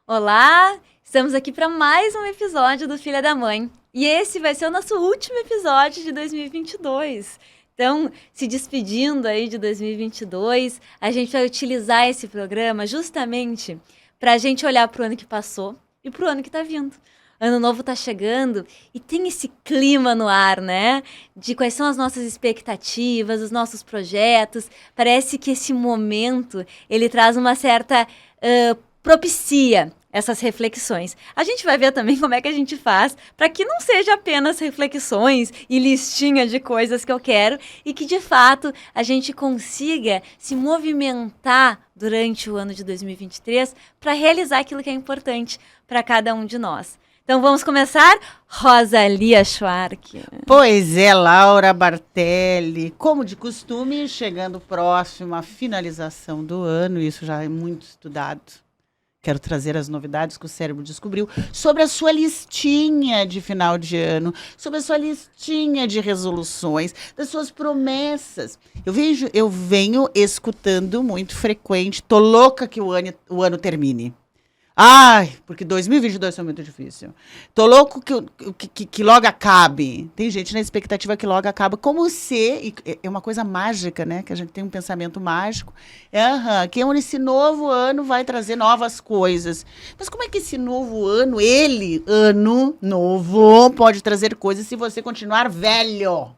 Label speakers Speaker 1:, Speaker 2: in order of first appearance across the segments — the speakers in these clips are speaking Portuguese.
Speaker 1: Olá, estamos aqui para mais um episódio do Filha da Mãe. E esse vai ser o nosso último episódio de 2022. Então, se despedindo aí de 2022, a gente vai utilizar esse programa justamente para a gente olhar para o ano que passou e para o ano que está vindo. Ano novo está chegando e tem esse clima no ar, né? De quais são as nossas expectativas, os nossos projetos. Parece que esse momento, ele traz uma certa propicia essas reflexões. A gente vai ver também como é que a gente faz para que não seja apenas reflexões e listinha de coisas que eu quero e que, de fato, a gente consiga se movimentar durante o ano de 2023 para realizar aquilo que é importante para cada um de nós. Então vamos começar? Rosalia Schwark.
Speaker 2: Pois é, Laura Bartelli. Como de costume, chegando próximo à finalização do ano, isso já é muito estudado. Quero trazer as novidades que o cérebro descobriu sobre a sua listinha de final de ano, sobre a sua listinha de resoluções, das suas promessas. Eu venho escutando muito frequente, tô louca que o ano termine. Ai, porque 2022 foi muito difícil. Tô louco que logo acabe. Tem gente na expectativa que logo acaba. Como se... É uma coisa mágica, né? Que a gente tem um pensamento mágico. Que esse novo ano vai trazer novas coisas. Mas como é que esse novo ano, ano novo, pode trazer coisas se você continuar velho?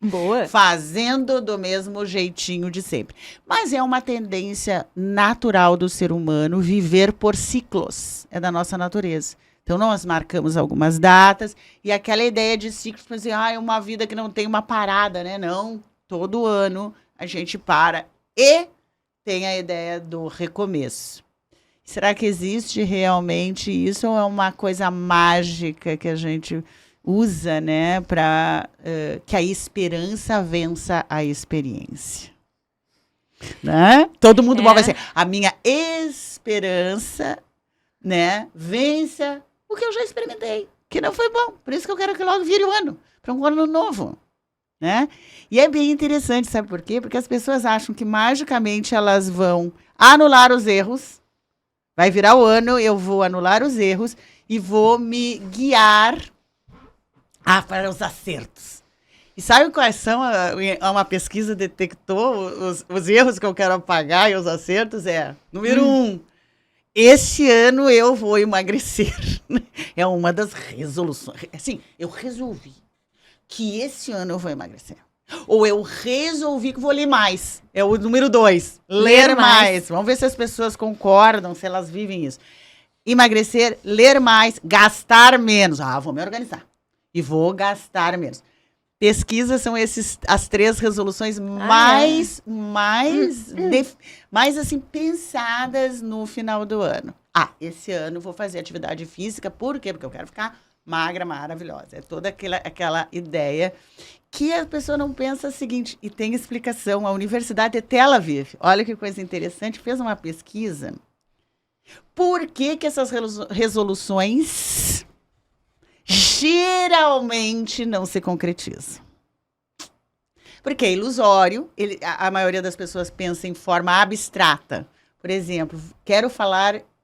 Speaker 1: Boa.
Speaker 2: Fazendo do mesmo jeitinho de sempre. Mas é uma tendência natural do ser humano viver por ciclos. É da nossa natureza. Então, nós marcamos algumas datas e aquela ideia de ciclos, para dizer, é uma vida que não tem uma parada, né? Não, todo ano a gente para e tem a ideia do recomeço. Será que existe realmente isso ou é uma coisa mágica que a gente usa, né, para que a esperança vença a experiência, né? Todo mundo vai assim, a minha esperança, né, vença o que eu já experimentei, que não foi bom, por isso que eu quero que logo vire o ano, para um ano novo, né? E é bem interessante, sabe por quê? Porque as pessoas acham que magicamente elas vão anular os erros, vai virar o ano, eu vou anular os erros e vou me guiar para os acertos. E sabe quais são? Uma pesquisa detectou os erros que eu quero apagar e os acertos. Número 1, esse ano eu vou emagrecer. É uma das resoluções. Assim, eu resolvi que esse ano eu vou emagrecer. Ou eu resolvi que vou ler mais. É o número 2, ler mais. Vamos ver se as pessoas concordam, se elas vivem isso. Emagrecer, ler mais, gastar menos. Vou me organizar. E vou gastar menos. Pesquisas são as 3 resoluções mais assim, pensadas no final do ano. Esse ano eu vou fazer atividade física. Por quê? Porque eu quero ficar magra, maravilhosa. É toda aquela ideia que a pessoa não pensa o seguinte, e tem explicação. A Universidade de Tel Aviv, olha que coisa interessante, fez uma pesquisa. Por que essas resoluções geralmente não se concretiza? Porque é ilusório, a maioria das pessoas pensa em forma abstrata. Por exemplo,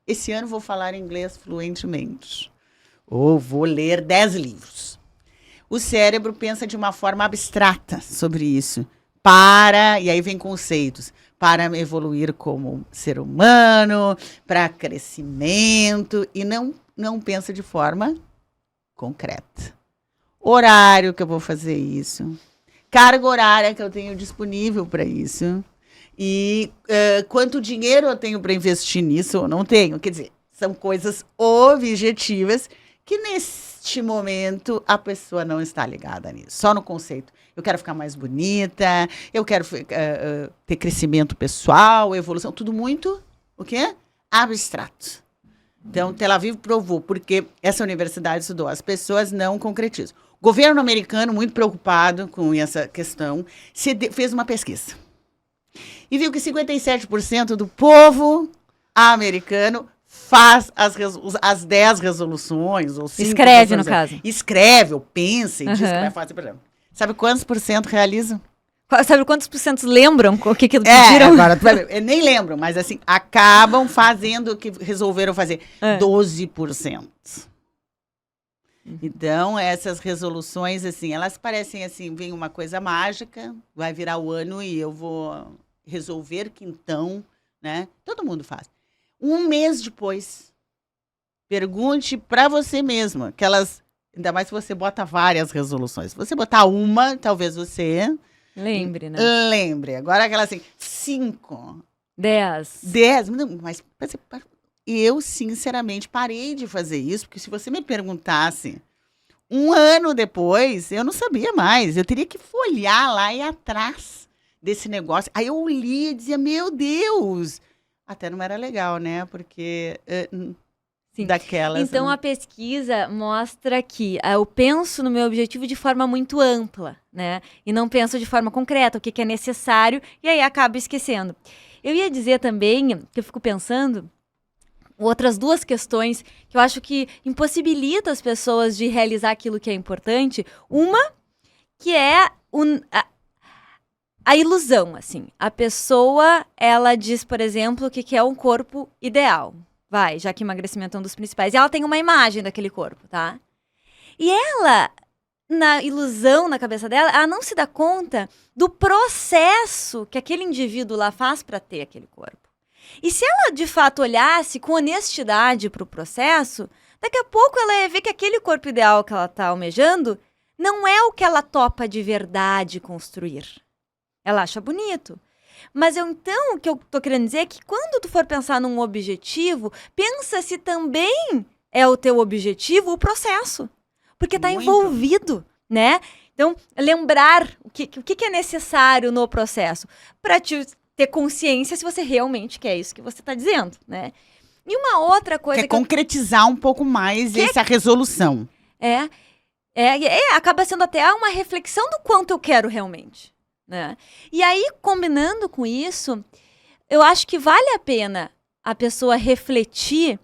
Speaker 2: esse ano vou falar inglês fluentemente. Ou vou ler 10 livros. O cérebro pensa de uma forma abstrata sobre isso. E aí vem conceitos. Para evoluir como ser humano, para crescimento, e não pensa de forma concreta. Horário que eu vou fazer isso. Carga horária que eu tenho disponível para isso. E quanto dinheiro eu tenho para investir nisso ou não tenho. Quer dizer, são coisas objetivas que neste momento a pessoa não está ligada nisso. Só no conceito. Eu quero ficar mais bonita, eu quero ter crescimento pessoal, evolução, tudo muito, o quê? Abstrato. Então, Tel Aviv provou, porque essa universidade estudou, as pessoas não concretizam. O governo americano, muito preocupado com essa questão, fez uma pesquisa. E viu que 57% do povo americano faz as 10 resoluções. Ou 5
Speaker 1: escreve, no caso.
Speaker 2: Escreve, ou pensa e diz que vai fazer, por exemplo. Sabe quantos por cento realizam?
Speaker 1: Sabe quantos porcentos lembram o que pediram?
Speaker 2: Agora tu vai ver. Eu nem lembro, mas assim, acabam fazendo o que resolveram fazer. 12%. Então, essas resoluções, assim, elas parecem assim, vem uma coisa mágica, vai virar o ano e eu vou resolver que então, né? Todo mundo faz. Um mês depois, pergunte para você mesma, que elas, ainda mais se você bota várias resoluções. Se você botar uma, talvez você
Speaker 1: lembre, né?
Speaker 2: Lembre. Agora aquela assim, 5.
Speaker 1: 10.
Speaker 2: Não, mas eu, sinceramente, parei de fazer isso, porque se você me perguntasse um ano depois, eu não sabia mais. Eu teria que folhear lá e atrás desse negócio. Aí eu lia e dizia, meu Deus! Até não era legal, né? Porque daquelas...
Speaker 1: Então, a pesquisa mostra que eu penso no meu objetivo de forma muito ampla, né? E não penso de forma concreta, o que é necessário, e aí acabo esquecendo. Eu ia dizer também, que eu fico pensando, outras duas questões que eu acho que impossibilitam as pessoas de realizar aquilo que é importante. Uma, que é a ilusão, assim. A pessoa, ela diz, por exemplo, que é um corpo ideal. Vai, já que emagrecimento é um dos principais. E ela tem uma imagem daquele corpo, tá? E ela, na ilusão, na cabeça dela, ela não se dá conta do processo que aquele indivíduo lá faz para ter aquele corpo. E se ela, de fato, olhasse com honestidade para o processo, daqui a pouco ela ia ver que aquele corpo ideal que ela está almejando não é o que ela topa de verdade construir. Ela acha bonito. Mas então, o que eu tô querendo dizer é que quando tu for pensar num objetivo, pensa se também é o teu objetivo o processo. Porque tá envolvido, né? Então, lembrar o que é necessário no processo para te ter consciência se você realmente quer isso que você tá dizendo, né? E uma outra coisa
Speaker 2: Quer concretizar um pouco mais essa resolução.
Speaker 1: Acaba sendo até uma reflexão do quanto eu quero realmente. Né? E aí, combinando com isso, eu acho que vale a pena a pessoa refletir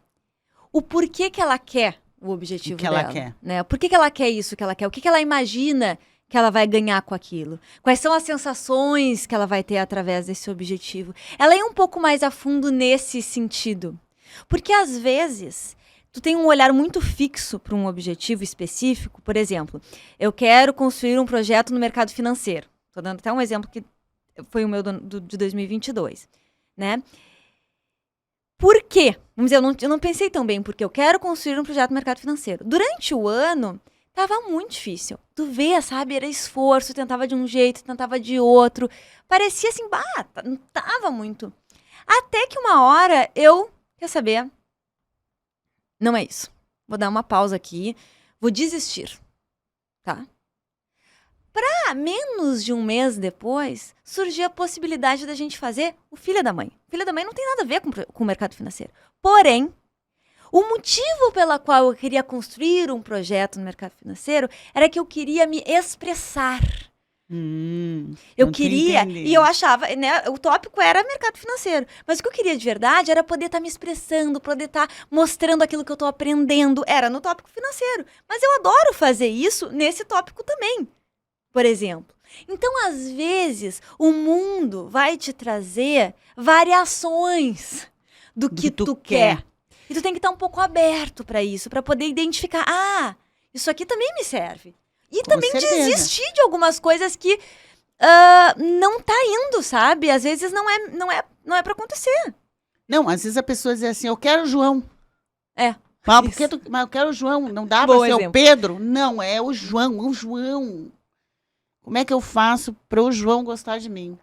Speaker 1: o porquê que ela quer o objetivo dela.
Speaker 2: Ela quer.
Speaker 1: Né? Por que ela quer isso que ela quer? O que ela imagina que ela vai ganhar com aquilo? Quais são as sensações que ela vai ter através desse objetivo? Ela é um pouco mais a fundo nesse sentido. Porque, às vezes, tu tem um olhar muito fixo para um objetivo específico. Por exemplo, eu quero construir um projeto no mercado financeiro. Estou dando até um exemplo que foi o meu de 2022, né? Por quê? Vamos dizer, eu não pensei tão bem, porque eu quero construir um projeto no mercado financeiro. Durante o ano, estava muito difícil. Tu vê, sabe, era esforço, tentava de um jeito, tentava de outro. Parecia assim, não tava muito. Até que uma hora quer saber, não é isso. Vou dar uma pausa aqui, vou desistir, tá? Para menos de um mês depois, surgiu a possibilidade da gente fazer o Filha da Mãe. Filha da Mãe não tem nada a ver com o mercado financeiro. Porém, o motivo pela qual eu queria construir um projeto no mercado financeiro era que eu queria me expressar. Eu queria, e eu achava, né, o tópico era mercado financeiro. Mas o que eu queria de verdade era poder estar me expressando, poder estar mostrando aquilo que eu estou aprendendo. Era no tópico financeiro. Mas eu adoro fazer isso nesse tópico também. Por exemplo. Então, às vezes, o mundo vai te trazer variações do que tu quer. E tu tem que estar um pouco aberto para isso, para poder identificar, isso aqui também me serve. E também desistir de algumas coisas que não tá indo, sabe? Às vezes não é para acontecer.
Speaker 2: Não, às vezes a pessoa diz assim, eu quero o João. Mas eu quero o João, não dá para ser o Pedro? Não, é o João. Como é que eu faço para o João gostar de mim?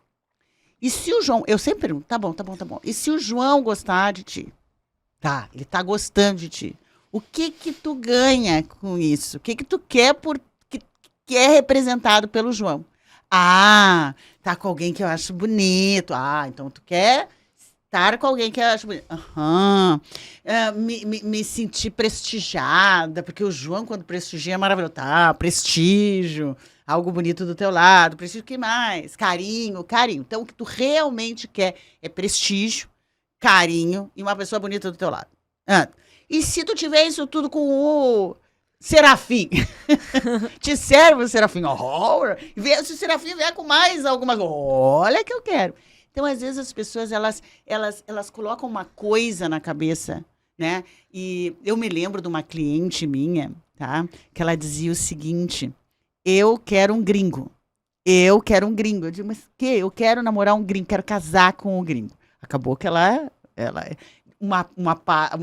Speaker 2: E se o João... Eu sempre pergunto, tá bom. E se o João gostar de ti? Tá, ele tá gostando de ti. O que tu ganha com isso? O que tu quer que é representado pelo João? Tá com alguém que eu acho bonito. Então tu quer estar com alguém que eu acho bonito. Me sentir prestigiada, porque o João, quando prestigia, é maravilhoso. Prestígio... Algo bonito do teu lado, prestígio, o que mais? Carinho. Então, o que tu realmente quer é prestígio, carinho e uma pessoa bonita do teu lado. E se tu tiver isso tudo com Serafim. Te serve o Serafim. Se o Serafim vier com mais alguma coisa, olha que eu quero. Então, às vezes, as pessoas, elas colocam uma coisa na cabeça, né? E eu me lembro de uma cliente minha, tá? Que ela dizia o seguinte, eu quero um gringo. Eu quero um gringo. Eu digo, mas que? Eu quero namorar um gringo, quero casar com um gringo. Acabou que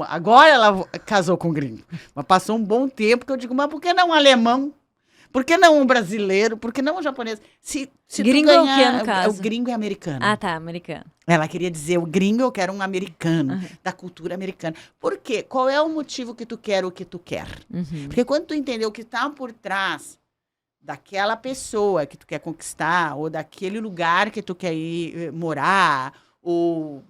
Speaker 2: agora ela casou com um gringo. Mas passou um bom tempo que eu digo, mas por que não um alemão? Por que não um brasileiro? Por que não um japonês? Se
Speaker 1: gringo
Speaker 2: tu
Speaker 1: é o quê, no
Speaker 2: ganhar,
Speaker 1: caso?
Speaker 2: o gringo é americano.
Speaker 1: Ah, tá, americano.
Speaker 2: Ela queria dizer, o gringo eu quero um americano, da cultura americana. Por quê? Qual é o motivo que tu quer o que tu quer? Porque quando tu entender o que está por trás daquela pessoa que tu quer conquistar, ou daquele lugar que tu quer ir morar, ou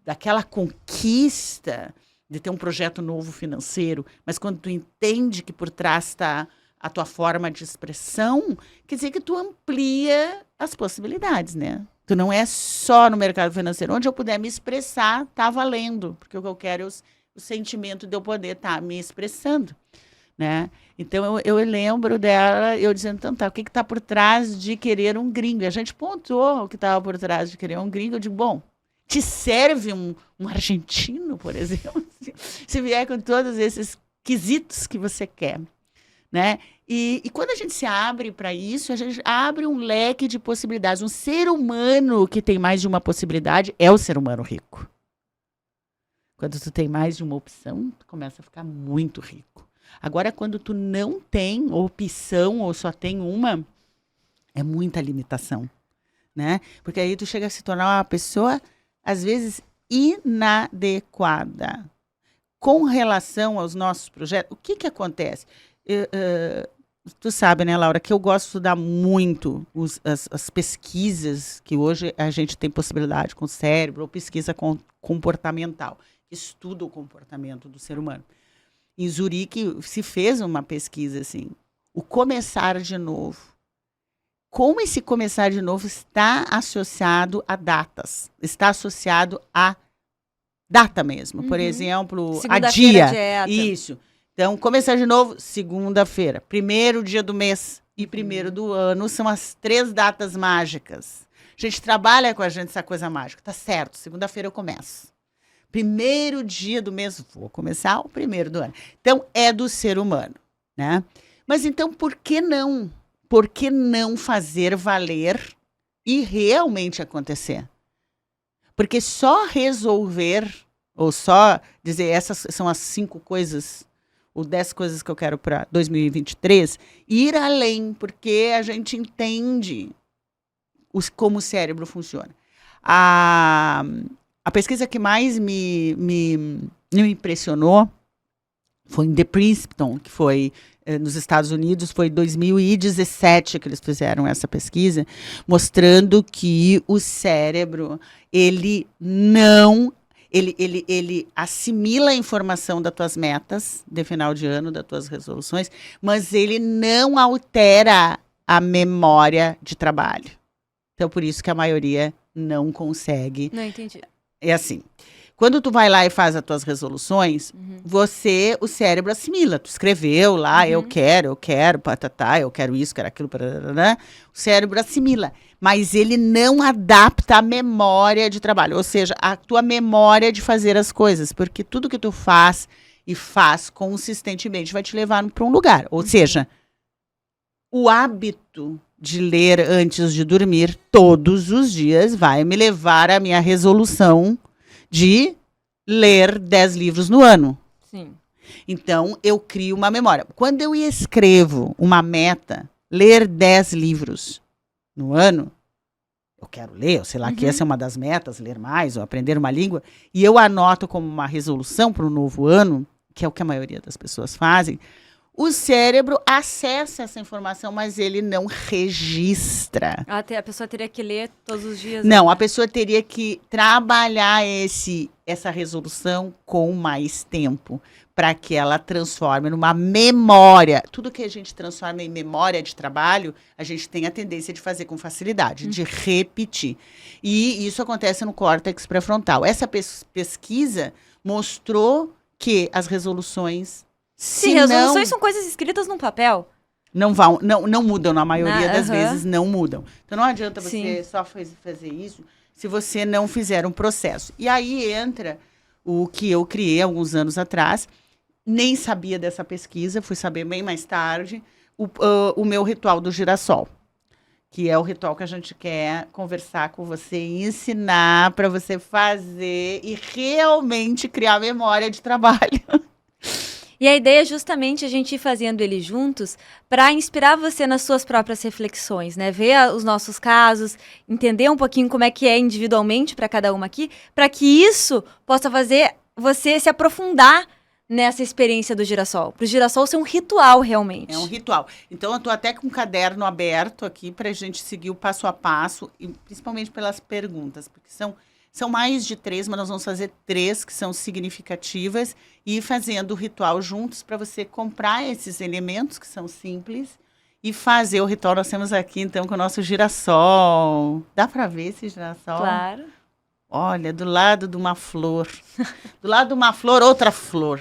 Speaker 2: daquela conquista de ter um projeto novo financeiro, mas quando tu entende que por trás está a tua forma de expressão, quer dizer que tu amplia as possibilidades, né? Tu não é só no mercado financeiro. Onde eu puder me expressar, tá valendo. Porque o que eu quero é o sentimento de eu poder estar me expressando, né? Então, eu lembro dela, eu dizendo, então tá, o que está por trás de querer um gringo? E a gente pontuou o que estava por trás de querer um gringo. Eu digo, bom, te serve um argentino, por exemplo? Se vier com todos esses quesitos que você quer, né? E quando a gente se abre para isso, a gente abre um leque de possibilidades. Um ser humano que tem mais de uma possibilidade é o ser humano rico. Quando tu tem mais de uma opção, tu começa a ficar muito rico. Agora, quando tu não tem opção ou só tem uma, é muita limitação, né? Porque aí tu chega a se tornar uma pessoa, às vezes, inadequada. Com relação aos nossos projetos, o que acontece? Tu sabe, né, Laura, que eu gosto de estudar muito as pesquisas que hoje a gente tem possibilidade com o cérebro, ou pesquisa comportamental, que estuda o comportamento do ser humano. Em Zurique se fez uma pesquisa assim, o começar de novo. Como esse começar de novo está associado a datas, está associado a data mesmo. Por exemplo, a dia.
Speaker 1: Dieta.
Speaker 2: Isso. Então, começar de novo, segunda-feira. Primeiro dia do mês e primeiro do ano são as 3 datas mágicas. A gente trabalha com a gente essa coisa mágica. Tá certo, segunda-feira eu começo. Primeiro dia do mês, vou começar o primeiro do ano. Então, é do ser humano, né? Mas então, por que não? Por que não fazer valer e realmente acontecer? Porque só resolver, ou só dizer, essas são as 5 coisas, ou 10 coisas que eu quero para 2023, ir além, porque a gente entende como o cérebro funciona. A pesquisa que mais me impressionou foi em The Princeton, que foi nos Estados Unidos, foi em 2017 que eles fizeram essa pesquisa, mostrando que o cérebro, ele assimila a informação das tuas metas de final de ano, das tuas resoluções, mas ele não altera a memória de trabalho. Então, por isso que a maioria não consegue.
Speaker 1: Não entendi.
Speaker 2: É assim, quando tu vai lá e faz as tuas resoluções, o cérebro assimila. Tu escreveu lá, eu quero, patatá, eu quero isso, quero aquilo, patatá, o cérebro assimila. Mas ele não adapta a memória de trabalho, ou seja, a tua memória de fazer as coisas, porque tudo que tu faz e faz consistentemente vai te levar para um lugar. Ou seja, o hábito de ler antes de dormir todos os dias vai me levar à minha resolução de ler 10 livros no ano.
Speaker 1: Sim.
Speaker 2: Então, eu crio uma memória. Quando eu escrevo uma meta, ler 10 livros no ano, eu quero ler, eu sei lá que essa é uma das metas, ler mais ou aprender uma língua, e eu anoto como uma resolução para o novo ano, que é o que a maioria das pessoas fazem, o cérebro acessa essa informação, mas ele não registra.
Speaker 1: A pessoa teria que ler todos os dias?
Speaker 2: Não, a pessoa teria que trabalhar essa resolução com mais tempo, para que ela transforme numa memória. Tudo que a gente transforma em memória de trabalho, a gente tem a tendência de fazer com facilidade, de repetir. E isso acontece no córtex pré-frontal. Essa pesquisa mostrou que as resoluções
Speaker 1: Sim, resoluções são coisas escritas num papel.
Speaker 2: Não mudam, na maioria das
Speaker 1: Aham.
Speaker 2: vezes não mudam. Então não adianta
Speaker 1: Sim.
Speaker 2: você só fazer isso se você não fizer um processo. E aí entra o que eu criei alguns anos atrás, nem sabia dessa pesquisa, fui saber bem mais tarde, o meu ritual do girassol, que é o ritual que a gente quer conversar com você e ensinar para você fazer e realmente criar memória de trabalho.
Speaker 1: E a ideia é justamente a gente ir fazendo ele juntos para inspirar você nas suas próprias reflexões, né? Ver os nossos casos, entender um pouquinho como é que é individualmente para cada uma aqui, para que isso possa fazer você se aprofundar nessa experiência do girassol. Para o girassol ser um ritual realmente.
Speaker 2: É um ritual. Então, eu estou até com um caderno aberto aqui para a gente seguir o passo a passo, e principalmente pelas perguntas, porque são mais de 3, mas nós vamos fazer 3 que são significativas e ir fazendo o ritual juntos para você comprar esses elementos que são simples e fazer o ritual. Nós temos aqui, então, com o nosso girassol. Dá para ver esse girassol?
Speaker 1: Claro.
Speaker 2: Olha, do lado de uma flor. Do lado de uma flor, outra flor.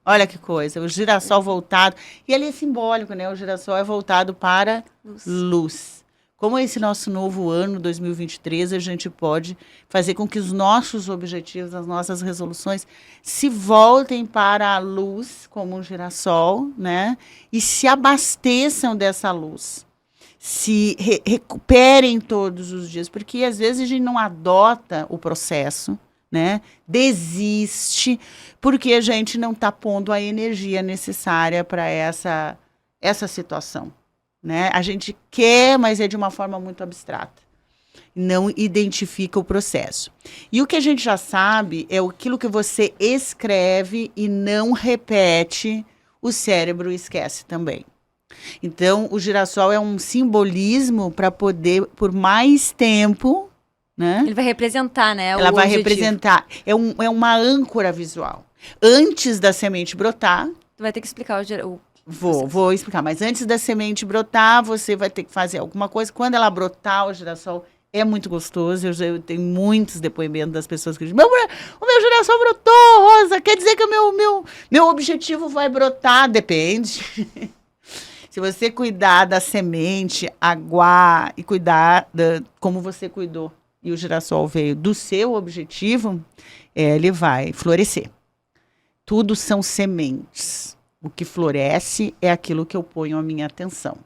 Speaker 2: Olha que coisa, o girassol voltado. E ele é simbólico, né? O girassol é voltado para luz. Como esse nosso novo ano, 2023, a gente pode fazer com que os nossos objetivos, as nossas resoluções, se voltem para a luz, como um girassol, né? E se abasteçam dessa luz. Se recuperem todos os dias, porque às vezes a gente não adota o processo, né? Desiste, porque a gente não está pondo a energia necessária para essa situação, né? A gente quer, mas é de uma forma muito abstrata. Não identifica o processo. E o que a gente já sabe é aquilo que você escreve e não repete, o cérebro esquece também. Então, o girassol é um simbolismo para poder, por mais tempo, né?
Speaker 1: Ele vai representar, né?
Speaker 2: Ela
Speaker 1: o
Speaker 2: vai
Speaker 1: objetivo.
Speaker 2: representar. É uma âncora visual. Antes da semente brotar,
Speaker 1: Tu vai ter que explicar o
Speaker 2: vou explicar, mas antes da semente brotar, você vai ter que fazer alguma coisa. Quando ela brotar, o girassol é muito gostoso. Eu tenho muitos depoimentos das pessoas que dizem: o meu girassol brotou, Rosa, quer dizer que o meu objetivo vai brotar? Depende. Se você cuidar da semente, aguar e cuidar como você cuidou e o girassol veio do seu objetivo, ele vai florescer. Tudo são sementes. O que floresce é aquilo que eu ponho a minha atenção.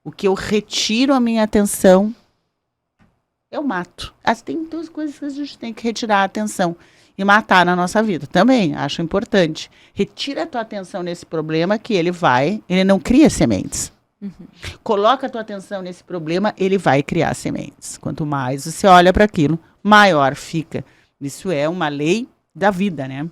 Speaker 2: O que eu retiro a minha atenção, eu mato. Tem 2 coisas que a gente tem que retirar a atenção e matar na nossa vida. Também acho importante. Retira a tua atenção nesse problema que ele não cria sementes. Uhum. Coloca a tua atenção nesse problema, ele vai criar sementes. Quanto mais você olha para aquilo, maior fica. Isso é uma lei da vida, né?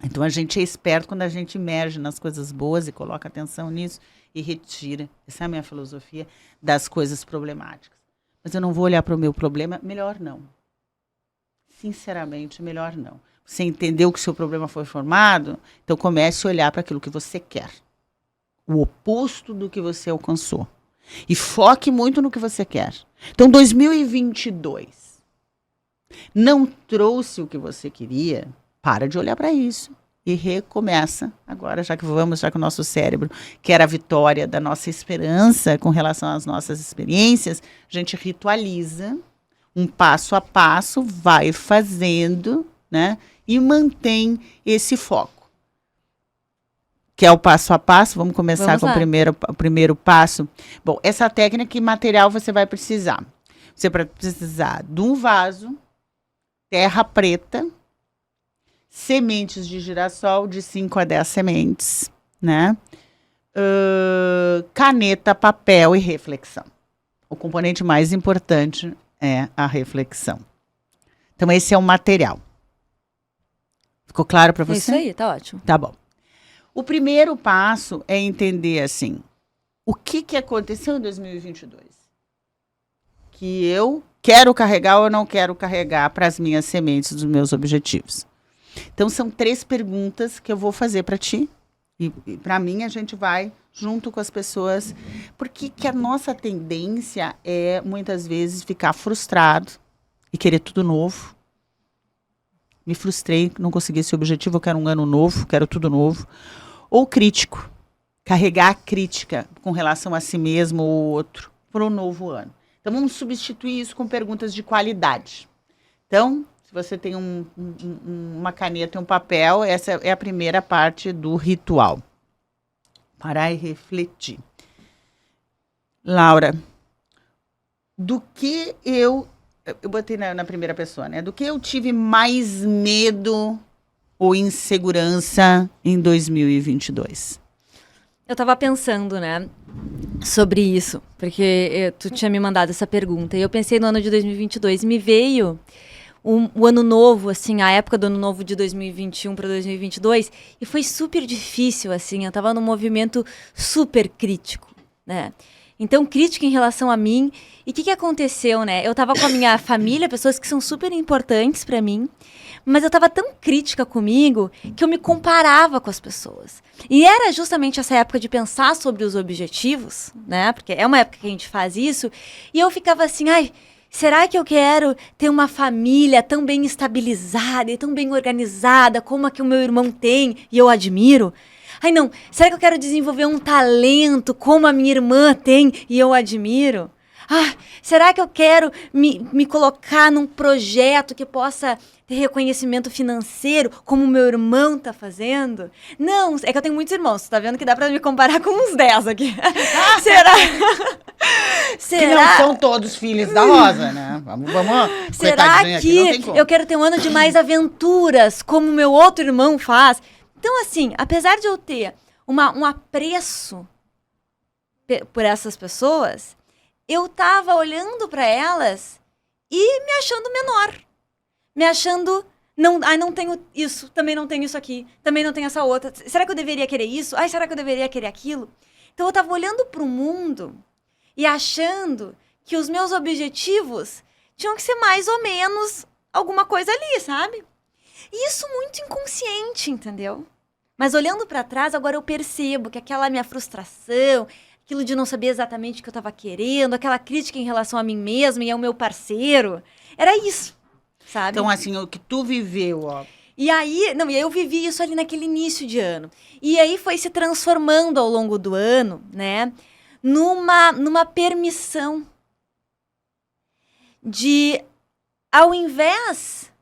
Speaker 2: Então a gente é esperto quando a gente emerge nas coisas boas e coloca atenção nisso e retira. Essa é a minha filosofia das coisas problemáticas. Mas eu não vou olhar para o meu problema, melhor não. Sinceramente, melhor não. Você entendeu que o seu problema foi formado? Então comece a olhar para aquilo que você quer. O oposto do que você alcançou. E foque muito no que você quer. Então 2022 não trouxe o que você queria, para de olhar para isso. E recomeça agora, já que o nosso cérebro quer a vitória da nossa esperança com relação às nossas experiências, a gente ritualiza um passo a passo, vai fazendo, né? E mantém esse foco. Que é o passo a passo. Vamos começar com o primeiro passo. Bom, essa técnica, que material você vai precisar? Você vai precisar de um vaso, terra preta, sementes de girassol, de 5 a 10 sementes, né? Caneta, papel e reflexão. O componente mais importante é a reflexão. Então, esse é o material. Ficou claro para você?
Speaker 1: Isso aí, tá ótimo.
Speaker 2: Tá bom. O primeiro passo é entender, assim, o que aconteceu em 2022? Que eu quero carregar ou não quero carregar para as minhas sementes dos meus objetivos. Então, são 3 perguntas que eu vou fazer para ti. E para mim, a gente vai junto com as pessoas. Porque que a nossa tendência é, muitas vezes, ficar frustrado e querer tudo novo. Me frustrei, não consegui esse objetivo, eu quero um ano novo, quero tudo novo. ou crítico. Carregar a crítica com relação a si mesmo ou outro para o novo ano. Então, vamos substituir isso com perguntas de qualidade. Então, se você tem uma caneta e um papel, essa é a primeira parte do ritual. Parar e refletir. Laura, do que eu botei na primeira pessoa, né? Do que eu tive mais medo ou insegurança em 2022?
Speaker 1: Eu tava pensando, né, sobre isso, porque tu tinha me mandado essa pergunta, e eu pensei no ano de 2022, e me veio o ano novo, assim, a época do ano novo de 2021 para 2022, e foi super difícil, assim, eu tava num movimento super crítico, né? Então, crítico em relação a mim. E o que aconteceu, né? Eu tava com a minha família, pessoas que são super importantes para mim, mas eu tava tão crítica comigo que eu me comparava com as pessoas. E era justamente essa época de pensar sobre os objetivos, né? Porque é uma época que a gente faz isso. E eu ficava assim, ai, será que eu quero ter uma família tão bem estabilizada e tão bem organizada como a que o meu irmão tem e eu admiro? Ai, não, será que eu quero desenvolver um talento como a minha irmã tem e eu admiro? Ah, será que eu quero me colocar num projeto que possa ter reconhecimento financeiro como o meu irmão tá fazendo? Não, é que eu tenho muitos irmãos, tá vendo que dá pra me comparar com uns 10 aqui. Será?
Speaker 2: Que não são todos filhos da Rosa, né? Vamos
Speaker 1: será que eu quero ter um ano de mais aventuras como o meu outro irmão faz? Então, assim, apesar de eu ter um apreço por essas pessoas, eu tava olhando para elas e me achando menor. Me achando, não tenho isso, também não tenho isso aqui, também não tenho essa outra. Será que eu deveria querer isso? Ai, será que eu deveria querer aquilo? Então, eu tava olhando pro mundo e achando que os meus objetivos tinham que ser mais ou menos alguma coisa ali, sabe? E isso muito inconsciente, entendeu? Mas olhando pra trás, agora eu percebo que aquela minha frustração, aquilo de não saber exatamente o que eu tava querendo, aquela crítica em relação a mim mesma e ao meu parceiro, era isso, sabe?
Speaker 2: Então, assim, o que tu viveu, ó.
Speaker 1: E aí eu vivi isso ali naquele início de ano. E aí foi se transformando ao longo do ano, né, numa permissão de, ao invés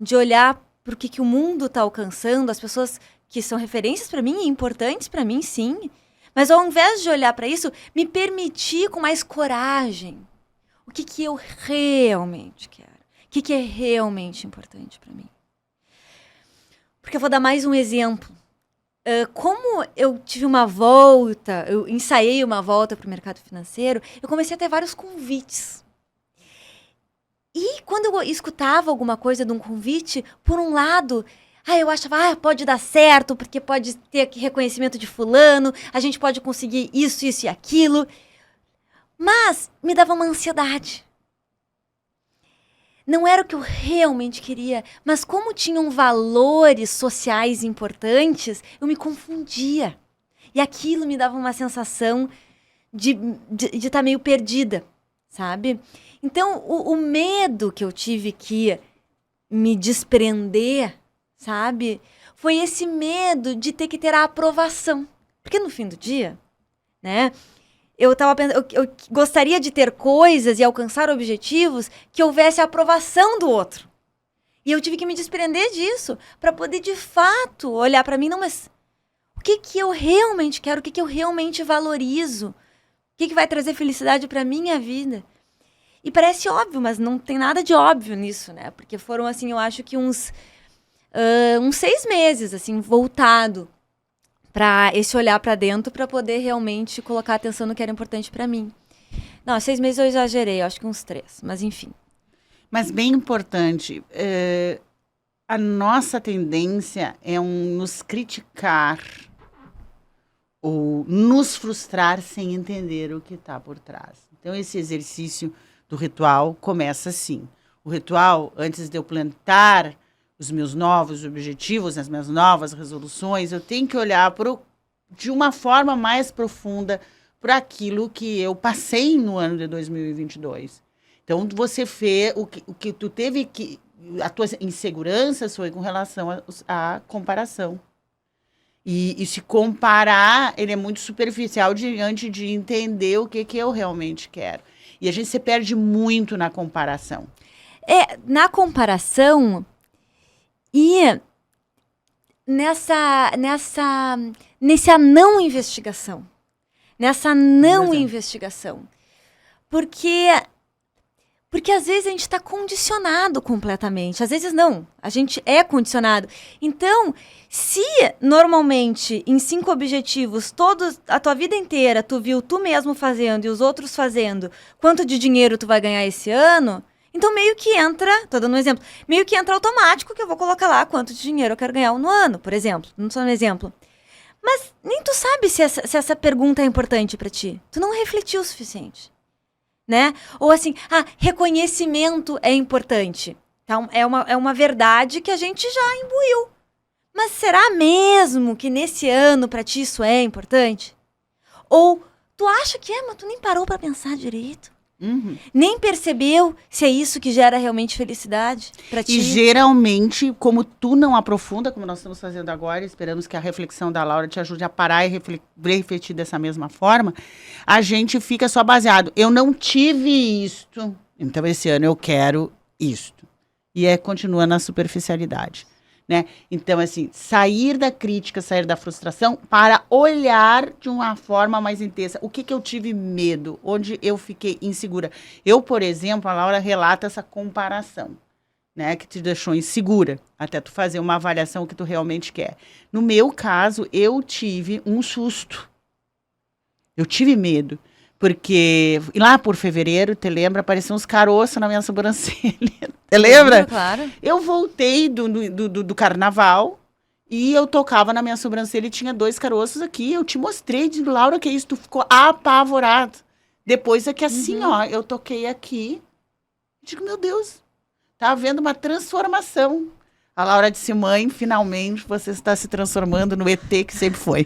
Speaker 1: de olhar pro que o mundo tá alcançando, as pessoas que são referências para mim e importantes para mim, sim. Mas ao invés de olhar para isso, me permitir com mais coragem o que eu realmente quero. O que é realmente importante para mim. Porque eu vou dar mais um exemplo. Como eu tive uma volta, eu ensaiei uma volta para o mercado financeiro, eu comecei a ter vários convites. E quando eu escutava alguma coisa de um convite, por um lado, eu achava, pode dar certo, porque pode ter aqui reconhecimento de fulano, a gente pode conseguir isso, isso e aquilo. Mas me dava uma ansiedade. Não era o que eu realmente queria, mas como tinham valores sociais importantes, eu me confundia. E aquilo me dava uma sensação de estar meio perdida, sabe? Então, o medo que eu tive que me desprender, sabe? Foi esse medo de ter que ter a aprovação. Porque no fim do dia, né? Eu tava pensando, eu gostaria de ter coisas e alcançar objetivos que houvesse a aprovação do outro. E eu tive que me desprender disso para poder, de fato, olhar para mim, não, mas o que eu realmente quero, o que eu realmente valorizo? O que vai trazer felicidade para minha vida? E parece óbvio, mas não tem nada de óbvio nisso, né? Porque foram, assim, eu acho que uns 6 meses, assim, voltado para esse olhar para dentro, para poder realmente colocar atenção no que era importante para mim. Não, 6 meses eu exagerei, eu acho que uns 3, mas enfim.
Speaker 2: Mas bem importante, a nossa tendência é nos criticar ou nos frustrar sem entender o que está por trás. Então, esse exercício do ritual começa assim. O ritual, antes de eu plantar os meus novos objetivos, as minhas novas resoluções, eu tenho que olhar de uma forma mais profunda para aquilo que eu passei no ano de 2022. Então, você fez o que tu teve que... A tua insegurança foi com relação à comparação. E se comparar, ele é muito superficial diante de entender o que eu realmente quero. E a gente se perde muito na comparação.
Speaker 1: Na comparação e nessa não investigação. Nessa não investigação. Porque às vezes a gente está condicionado completamente. Às vezes não. A gente é condicionado. Então, se normalmente em 5 objetivos, a tua vida inteira, tu viu tu mesmo fazendo e os outros fazendo, quanto de dinheiro tu vai ganhar esse ano, então meio que entra, tô dando um exemplo, meio que entra automático que eu vou colocar lá quanto de dinheiro eu quero ganhar no ano, por exemplo. Não sou um exemplo. Mas nem tu sabe se essa pergunta é importante para ti. Tu não refletiu o suficiente. Né? Ou assim, reconhecimento é importante. Então, é uma verdade que a gente já imbuiu. Mas será mesmo que nesse ano pra ti isso é importante? Ou tu acha que mas tu nem parou pra pensar direito?
Speaker 2: Uhum.
Speaker 1: Nem percebeu se é isso que gera realmente felicidade pra ti?
Speaker 2: E geralmente, como tu não aprofunda, como nós estamos fazendo agora, esperamos que a reflexão da Laura te ajude a parar e refletir dessa mesma forma, a gente fica só baseado. Eu não tive isto, então esse ano eu quero isto. E continua na superficialidade. Né? Então, assim, sair da crítica, sair da frustração para olhar de uma forma mais intensa. O que eu tive medo? Onde eu fiquei insegura? Eu, por exemplo, a Laura relata essa comparação, né? Que te deixou insegura, até tu fazer uma avaliação que tu realmente quer. No meu caso, eu tive um susto. Eu tive medo. Porque lá por fevereiro, te lembra, apareciam uns caroços na minha sobrancelha. Te lembra?
Speaker 1: Claro.
Speaker 2: Eu voltei do carnaval e eu tocava na minha sobrancelha e tinha 2 caroços aqui. Eu te mostrei, digo, Laura, que isso? Tu ficou apavorado. Depois é que assim, eu toquei aqui. Digo, meu Deus, tá havendo uma transformação. A Laura disse, mãe, finalmente você está se transformando no ET que sempre foi.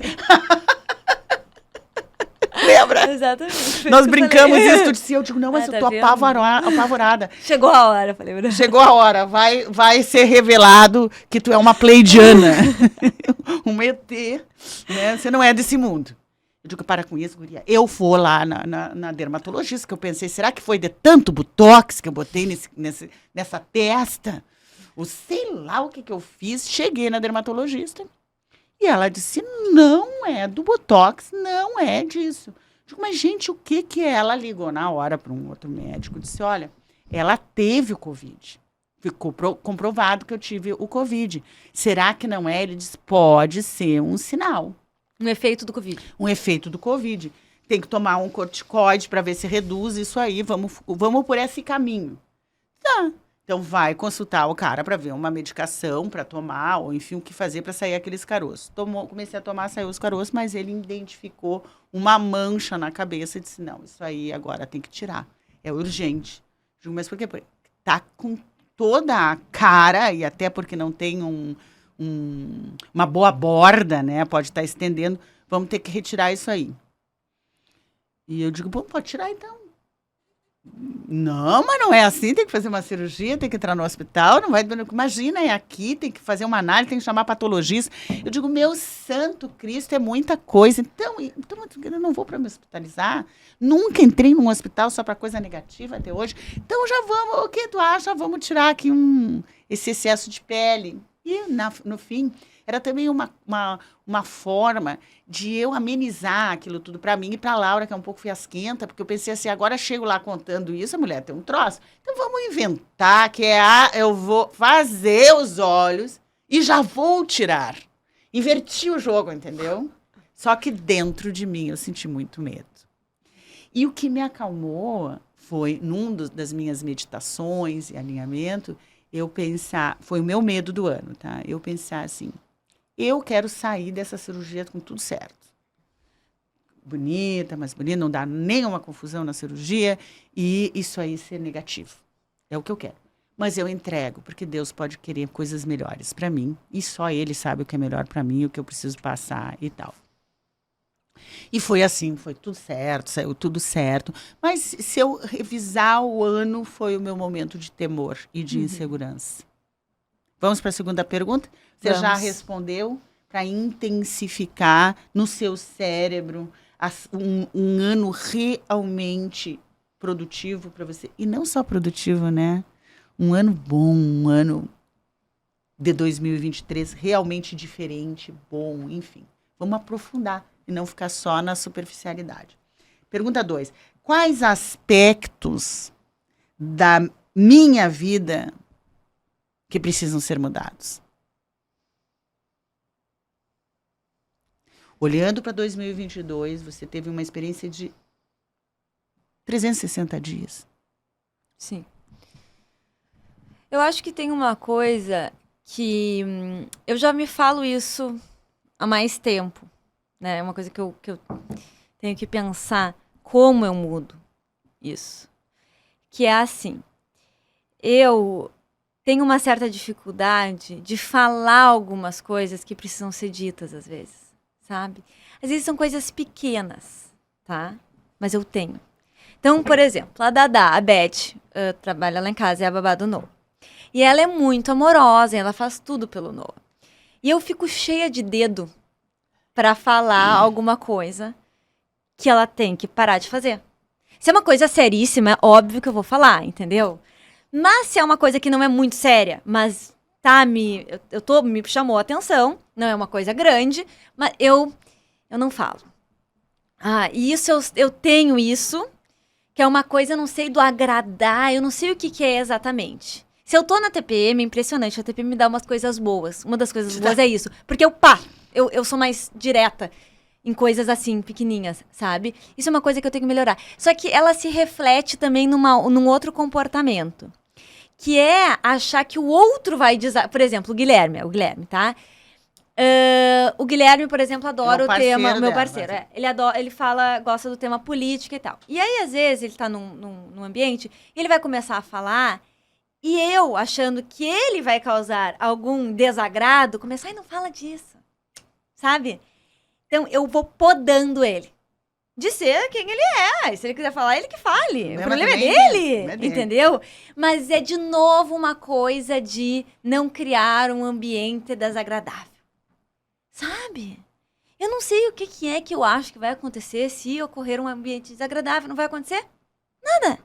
Speaker 2: Lembra?
Speaker 1: Exatamente.
Speaker 2: Nós brincamos isso, tu disse, eu digo, não, mas eu tô apavorada.
Speaker 1: Chegou a hora, falei. Verdade.
Speaker 2: Chegou a hora, vai ser revelado que tu é uma pleidiana. Um ET, né? Você não é desse mundo. Eu digo, para com isso, guria. Eu vou lá na dermatologista, que eu pensei, será que foi de tanto botox que eu botei nessa testa? Ou sei lá o que eu fiz. Cheguei na dermatologista. E ela disse, não é do botox, não é disso. Eu digo, mas gente, o que é? Ela ligou na hora para um outro médico, disse, olha, ela teve o Covid. Ficou comprovado que eu tive o Covid. Será que não é? Ele disse, pode ser um sinal.
Speaker 1: Um efeito do Covid.
Speaker 2: Um efeito do Covid. Tem que tomar um corticoide para ver se reduz isso aí, vamos por esse caminho. Tá. Então, vai consultar o cara para ver uma medicação para tomar, ou enfim, o que fazer para sair aqueles caroços. Comecei a tomar, saiu os caroços, mas ele identificou uma mancha na cabeça e disse, não, isso aí agora tem que tirar. É urgente. Digo, mas por quê? Porque tá com toda a cara, e até porque não tem uma boa borda, né? Pode estar estendendo, vamos ter que retirar isso aí. E eu digo, bom, pode tirar então. Não, mas não é assim, tem que fazer uma cirurgia, tem que entrar no hospital, não vai, imagina, é aqui, tem que fazer uma análise, tem que chamar patologista. Eu digo, meu santo Cristo, é muita coisa, então eu não vou para me hospitalizar, nunca entrei num hospital só para coisa negativa até hoje, então já vamos, o que tu acha, vamos tirar aqui esse excesso de pele. E no fim, era também uma forma de eu amenizar aquilo tudo para mim e para a Laura, que é um pouco fiasquenta, porque eu pensei assim, agora chego lá contando isso, a mulher tem um troço. Então vamos inventar que eu vou fazer os olhos e já vou tirar. Inverti o jogo, entendeu? Só que dentro de mim eu senti muito medo. E o que me acalmou foi, das minhas meditações e alinhamento, eu pensar, foi o meu medo do ano, tá? Eu pensar assim, eu quero sair dessa cirurgia com tudo certo. Bonita, mas bonita, não dá nenhuma confusão na cirurgia e isso aí ser negativo. É o que eu quero. Mas eu entrego, porque Deus pode querer coisas melhores para mim e só Ele sabe o que é melhor para mim, o que eu preciso passar e tal. E foi assim, foi tudo certo, saiu tudo certo. Mas se eu revisar o ano, foi o meu momento de temor e de insegurança. Vamos para a segunda pergunta? Você já respondeu? para intensificar no seu cérebro um ano realmente produtivo para você. E não só produtivo, né? Um ano bom, um ano de 2023 realmente diferente, bom, enfim. Vamos aprofundar e não ficar só na superficialidade. Pergunta 2. Quais aspectos da minha vida que precisam ser mudados? Olhando para 2022, você teve uma experiência de 360 dias.
Speaker 1: Sim. Eu acho que tem uma coisa que eu já me falo isso há mais tempo, né? É uma coisa que eu tenho que pensar como eu mudo isso. Que é assim, eu tenho uma certa dificuldade de falar algumas coisas que precisam ser ditas às vezes, sabe? Às vezes são coisas pequenas, tá? Mas eu tenho. Então, por exemplo, a Dadá, a Beth, trabalha lá em casa, é a babá do Noah. E ela é muito amorosa, ela faz tudo pelo Noah. E eu fico cheia de dedo pra falar alguma coisa que ela tem que parar de fazer. Se é uma coisa seríssima, é óbvio que eu vou falar, entendeu? Mas se é uma coisa que não é muito séria, mas me chamou a atenção, não é uma coisa grande, mas eu não falo. E isso eu tenho isso, que é uma coisa, eu não sei do agradar, eu não sei o que é exatamente. Se eu tô na TPM, é impressionante, a TPM me dá umas coisas boas. Uma das coisas boas é isso, porque eu sou mais direta em coisas assim, pequenininhas, sabe? Isso é uma coisa que eu tenho que melhorar. Só que ela se reflete também num outro comportamento, que é achar que o outro vai dizer... Por exemplo, o Guilherme, tá? O Guilherme, por exemplo, adora o tema... Meu parceiro, ele gosta do tema política e tal. E aí, às vezes, ele tá num ambiente e ele vai começar a falar e eu, achando que ele vai causar algum desagrado, começar, não fala disso, sabe? Então, eu vou podando ele. De ser quem ele é. Se ele quiser falar, ele que fale. O problema é dele, entendeu? Mas é, de novo, uma coisa de não criar um ambiente desagradável. Sabe? Eu não sei o que é que eu acho que vai acontecer se ocorrer um ambiente desagradável. Não vai acontecer nada.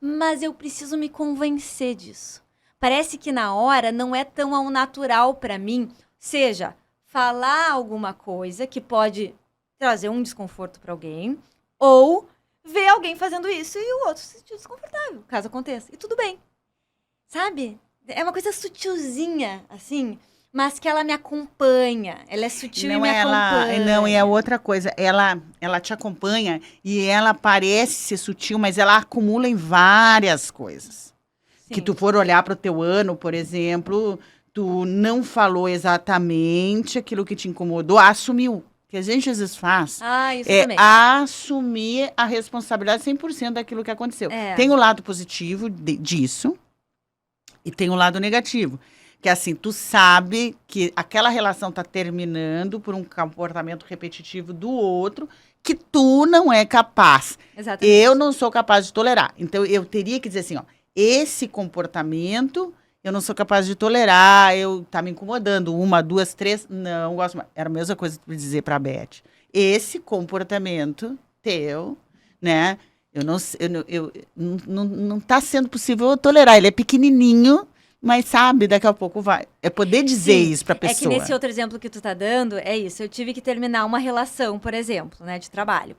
Speaker 1: Mas eu preciso me convencer disso. Parece que na hora não é tão ao natural para mim, seja falar alguma coisa que pode trazer um desconforto para alguém, ou ver alguém fazendo isso e o outro se sentir desconfortável, caso aconteça. E tudo bem. Sabe? É uma coisa sutilzinha, assim, mas que ela me acompanha. Ela é sutil e me acompanha.
Speaker 2: Não, e é outra coisa. Ela te acompanha e ela parece ser sutil, mas ela acumula em várias coisas. Sim. Que tu for olhar para o teu ano, por exemplo, tu não falou exatamente aquilo que te incomodou, assumiu. Que a gente às vezes faz
Speaker 1: isso também.
Speaker 2: Assumir a responsabilidade 100% daquilo que aconteceu. Tem o lado positivo disso e tem o lado negativo. Que assim, tu sabe que aquela relação tá terminando por um comportamento repetitivo do outro que tu não é capaz.
Speaker 1: Exatamente.
Speaker 2: Eu não sou capaz de tolerar. Então, eu teria que dizer assim, ó, esse comportamento eu não sou capaz de tolerar, tá me incomodando. 1, 2, 3, não gosto mais. Era a mesma coisa que eu dizer pra Beth. Esse comportamento teu, né, não tá sendo possível eu tolerar. Ele é pequenininho, mas sabe, daqui a pouco vai. É poder dizer isso pra pessoa.
Speaker 1: É que nesse outro exemplo que tu tá dando, é isso. Eu tive que terminar uma relação, por exemplo, né, de trabalho.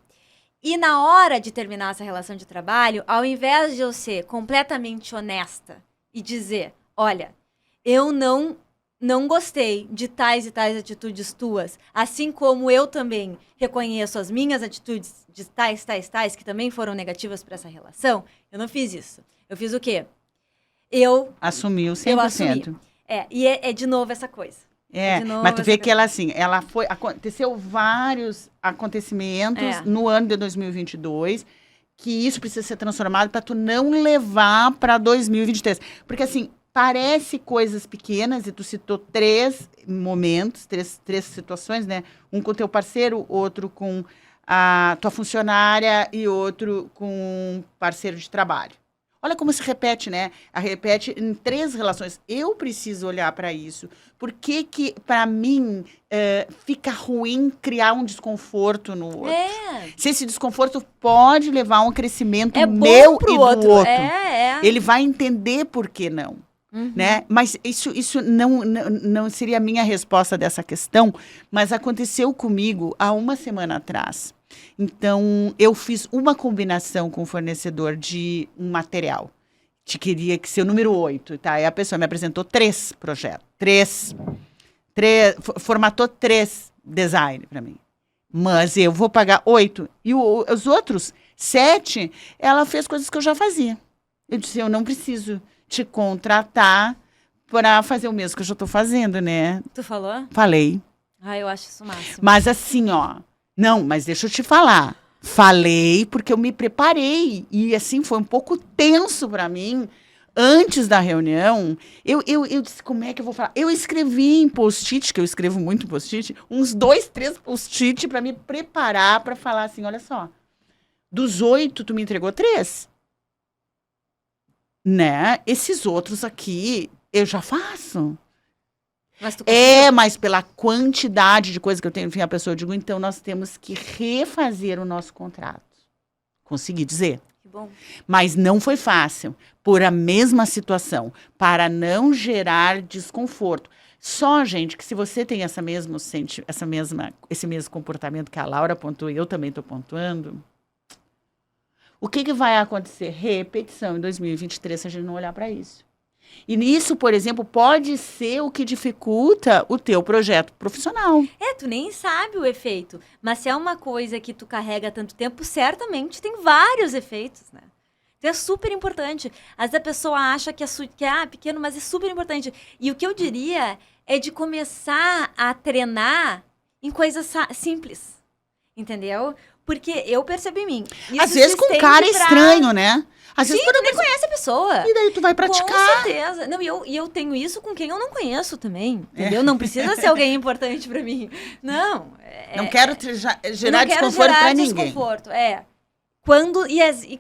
Speaker 1: E na hora de terminar essa relação de trabalho, ao invés de eu ser completamente honesta e dizer, olha, eu não gostei de tais e tais atitudes tuas, assim como eu também reconheço as minhas atitudes de tais, que também foram negativas para essa relação, eu não fiz isso. Eu fiz o quê? Eu assumiu 100%. Eu assumi. E é de novo essa coisa.
Speaker 2: Mas tu vê que aconteceu vários acontecimentos no ano de 2022, que isso precisa ser transformado para tu não levar para 2023. Porque assim, parece coisas pequenas, e tu citou 3 momentos, três situações, né? Um com o teu parceiro, outro com a tua funcionária e outro com um parceiro de trabalho. Olha como se repete, né? Repete em 3 relações. Eu preciso olhar para isso. Por que para mim, fica ruim criar um desconforto no outro? Se esse desconforto pode levar a um crescimento meu e do outro. Ele vai entender por que não. Né? Mas isso não seria a minha resposta dessa questão, mas aconteceu comigo há uma semana atrás. Então, eu fiz uma combinação com o fornecedor de um material. Queria que ser o número 8, tá? Aí a pessoa me apresentou 3 projetos. 3 formatou 3 design para mim. Mas eu vou pagar 8. E os outros 7, ela fez coisas que eu já fazia. Eu disse, eu não preciso te contratar para fazer o mesmo que eu já estou fazendo, né?
Speaker 1: Tu falou?
Speaker 2: Falei.
Speaker 1: Eu acho isso máximo.
Speaker 2: Mas assim, ó... Não, mas deixa eu te falar. Falei porque eu me preparei. E assim, foi um pouco tenso para mim. Antes da reunião, eu disse, como é que eu vou falar? Eu escrevi em post-it, que eu escrevo muito em post-it, uns 2, 3 post-it para me preparar para falar assim, olha só. Dos 8, tu me entregou 3. Né? Esses outros aqui, eu já faço. Mas pela quantidade de coisas que eu tenho, enfim, a pessoa, eu digo, então nós temos que refazer o nosso contrato. Consegui dizer.
Speaker 1: Que bom.
Speaker 2: Mas não foi fácil, por a mesma situação, para não gerar desconforto. Só, gente, que se você tem esse mesmo comportamento que a Laura pontuou e eu também estou pontuando, o que vai acontecer? Repetição em 2023, se a gente não olhar para isso. E nisso, por exemplo, pode ser o que dificulta o teu projeto profissional.
Speaker 1: Tu nem sabe o efeito. Mas se é uma coisa que tu carrega há tanto tempo, certamente tem vários efeitos, né? Então é super importante. Às vezes a pessoa acha que é pequeno, mas é super importante. E o que eu diria é de começar a treinar em coisas simples. Entendeu? Porque eu percebi em mim.
Speaker 2: Às vezes com cara estranho, né? Às vezes
Speaker 1: tu nem conhece a pessoa.
Speaker 2: E daí tu vai praticar.
Speaker 1: Com certeza. Não, e eu tenho isso com quem eu não conheço também, entendeu? Não precisa ser alguém importante pra mim. Não.
Speaker 2: Não quero gerar desconforto pra ninguém.
Speaker 1: Desconforto,